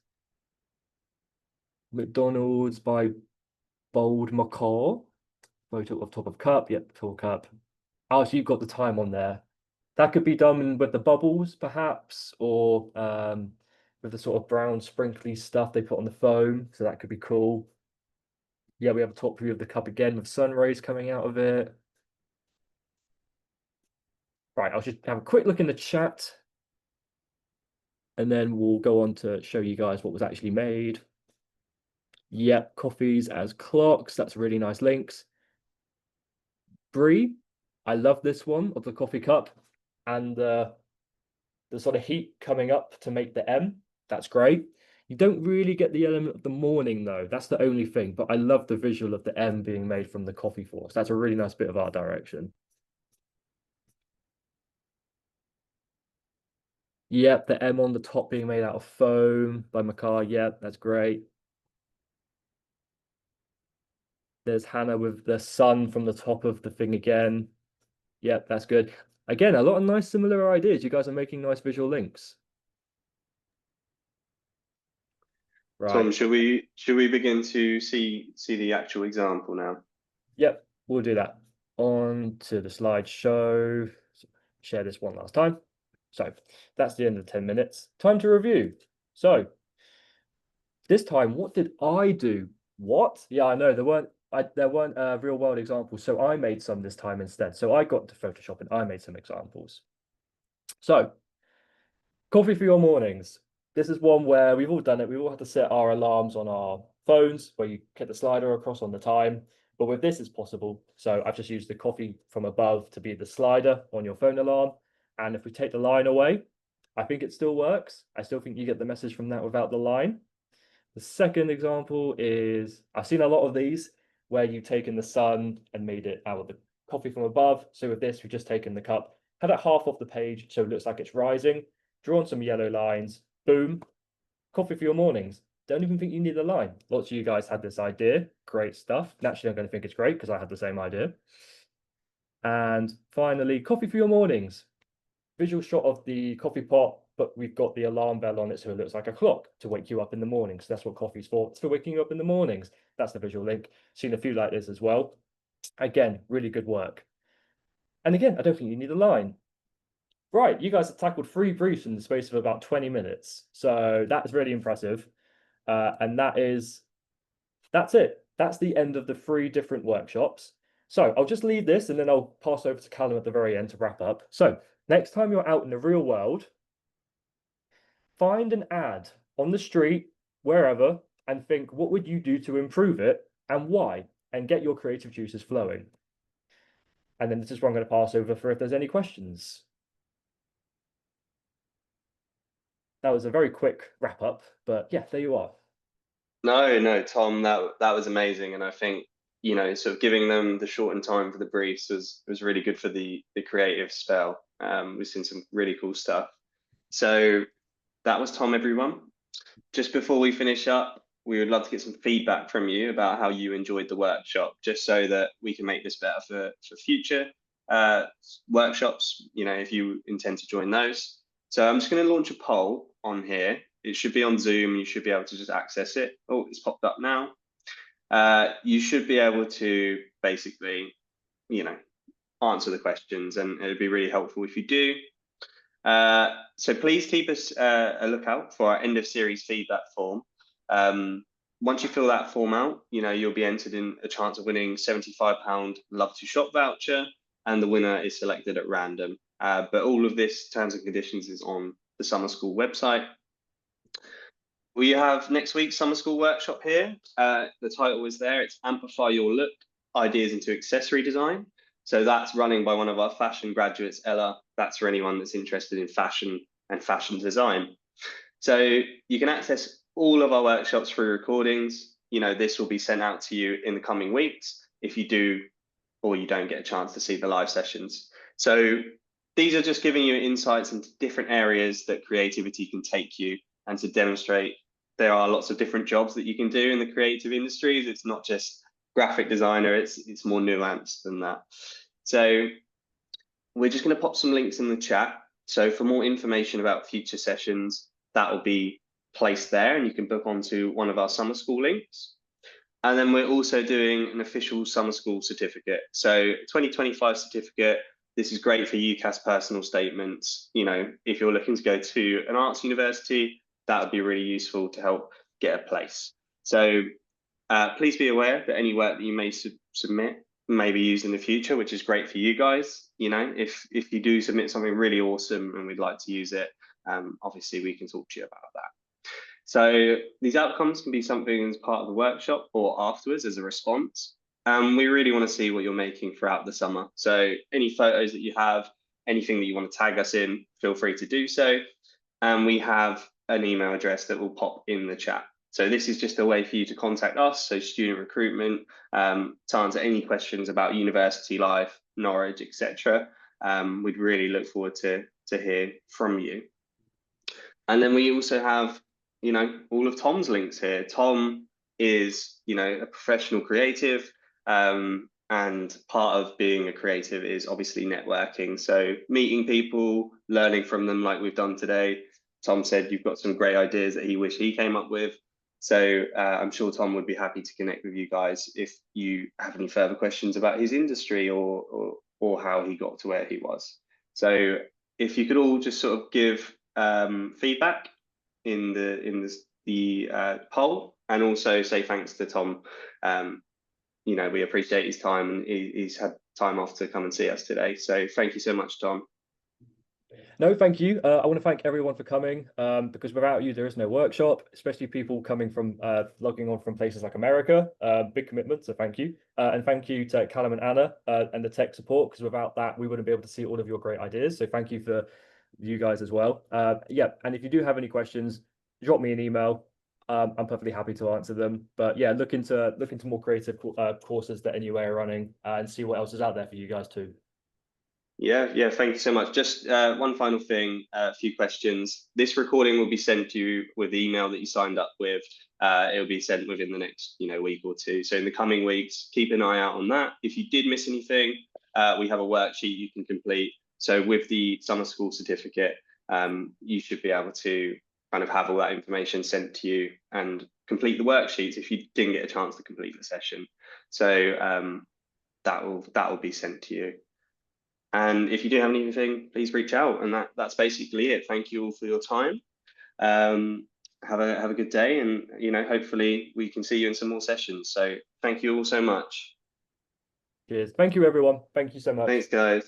McDonald's by Bold Macaw. Photo of top of cup. Yep, tall cup. Oh, so you've got the time on there. That could be done with the bubbles, perhaps, or with the sort of brown sprinkly stuff they put on the foam. So that could be cool. Yeah, we have a top view of the cup again with sun rays coming out of it. Right, I'll just have a quick look in the chat. And then we'll go on to show you guys what was actually made. Yep, coffees as clocks. That's really nice links. Brie, I love this one of the coffee cup. And the sort of heat coming up to make the M. That's great. You don't really get the element of the morning though. That's the only thing. But I love the visual of the M being made from the coffee force. That's a really nice bit of art direction. Yep, the M on the top being made out of foam by Makar. Yep, that's great. There's Hannah with the sun from the top of the thing again. Yep, that's good. Again, a lot of nice similar ideas. You guys are making nice visual links. Tom, Right. should we begin to see the actual example now? Yep, we'll do that. On to the slideshow. Share this one last time. So that's the end of the 10 minutes. Time to review. So this time, what did I do? What? Yeah, I know there weren't real world examples, so I made some this time instead. So I got to Photoshop and I made some examples. So coffee for your mornings. This is one where we've all done it. We all have to set our alarms on our phones where you get the slider across on the time. But with this, it's possible. So I've just used the coffee from above to be the slider on your phone alarm. And if we take the line away, I think it still works. I still think you get the message from that without the line. The second example is I've seen a lot of these where you've taken the sun and made it out of the coffee from above. So with this, we've just taken the cup, had it half off the page so it looks like it's rising, drawn some yellow lines, boom, coffee for your mornings. Don't even think you need a line. Lots of you guys had this idea. Great stuff. Naturally, I'm going to think it's great because I had the same idea. And finally, coffee for your mornings. Visual shot of the coffee pot, but we've got the alarm bell on it so it looks like a clock to wake you up in the morning. So that's what coffee's for. It's for waking you up in the mornings. That's the visual link. Seen a few like this as well. Again, really good work. And again, I don't think you need a line. Right, you guys have tackled 3 briefs in the space of about 20 minutes. So that's really impressive. And that's it. That's the end of the 3 different workshops. So I'll just leave this and then I'll pass over to Callum at the very end to wrap up. So next time you're out in the real world, find an ad on the street, wherever, and think, what would you do to improve it and why? And get your creative juices flowing. And then this is where I'm going to pass over for if there's any questions. That was a very quick wrap up, but yeah, there you are. No, Tom, that was amazing, and I think sort of giving them the shortened time for the briefs was really good for the creative spell. We've seen some really cool stuff. So that was Tom, everyone. Just before we finish up, we would love to get some feedback from you about how you enjoyed the workshop, just so that we can make this better for future workshops. If you intend to join those. So I'm just going to launch a poll on here. It should be on Zoom. You should be able to just access it. Oh, it's popped up now. You should be able to basically, answer the questions, and it'd be really helpful if you do. So please keep us a lookout for our end of series feedback form. Once you fill that form out, you'll be entered in a chance of winning £75 Love to Shop voucher, and the winner is selected at random. But all of this terms and conditions is on the summer school website. We have next week's summer school workshop here. The title is there. It's Amplify Your Look, Ideas into Accessory Design. So that's running by one of our fashion graduates, Ella. That's for anyone that's interested in fashion and fashion design. So you can access all of our workshops through recordings. This will be sent out to you in the coming weeks if you do or you don't get a chance to see the live sessions. So these are just giving you insights into different areas that creativity can take you and to demonstrate there are lots of different jobs that you can do in the creative industries. It's not just graphic designer, it's more nuanced than that. So we're just going to pop some links in the chat. So for more information about future sessions, that will be placed there, and you can book onto one of our summer school links. And then we're also doing an official summer school certificate. So 2025 certificate, this is great for UCAS personal statements. You know, if you're looking to go to an arts university, that would be really useful to help get a place. So please be aware that any work that you may submit may be used in the future, which is great for you guys. You know, if you do submit something really awesome and we'd like to use it, obviously we can talk to you about that. So these outcomes can be something as part of the workshop or afterwards as a response. We really want to see what you're making throughout the summer. So any photos that you have, anything that you want to tag us in, feel free to do so. And we have an email address that will pop in the chat. So this is just a way for you to contact us, so student recruitment, to answer any questions about university life, Norwich, etc. We'd really look forward to hear from you. And then we also have, you know, all of Tom's links here. Tom is, you know, a professional creative, and part of being a creative is obviously networking. So meeting people, learning from them like we've done today. Tom said you've got some great ideas that he wished he came up with. So I'm sure Tom would be happy to connect with you guys if you have any further questions about his industry or how he got to where he was. So if you could all just sort of give feedback in the poll, and also say thanks to Tom. You know, we appreciate his time, and he's had time off to come and see us today. So thank you so much, Tom. No, thank you. I want to thank everyone for coming, because without you, there is no workshop, especially people coming from logging on from places like America. Big commitment, so thank you. And thank you to Callum and Anna and the tech support, because without that, we wouldn't be able to see all of your great ideas. So thank you for you guys as well. Yeah, and if you do have any questions, drop me an email. I'm perfectly happy to answer them. But yeah, look into more creative courses that NUA are running, and see what else is out there for you guys too. Yeah, thank you so much. Just one final thing, a few questions. This recording will be sent to you with the email that you signed up with. It'll be sent within the next, week or two. So in the coming weeks, keep an eye out on that. If you did miss anything, we have a worksheet you can complete. So with the summer school certificate, you should be able to kind of have all that information sent to you and complete the worksheets if you didn't get a chance to complete the session. So that will be sent to you. And if you do have anything, please reach out. And that's basically it. Thank you all for your time. Have a good day, and hopefully we can see you in some more sessions. So thank you all so much. Cheers. Thank you, everyone. Thank you so much. Thanks, guys.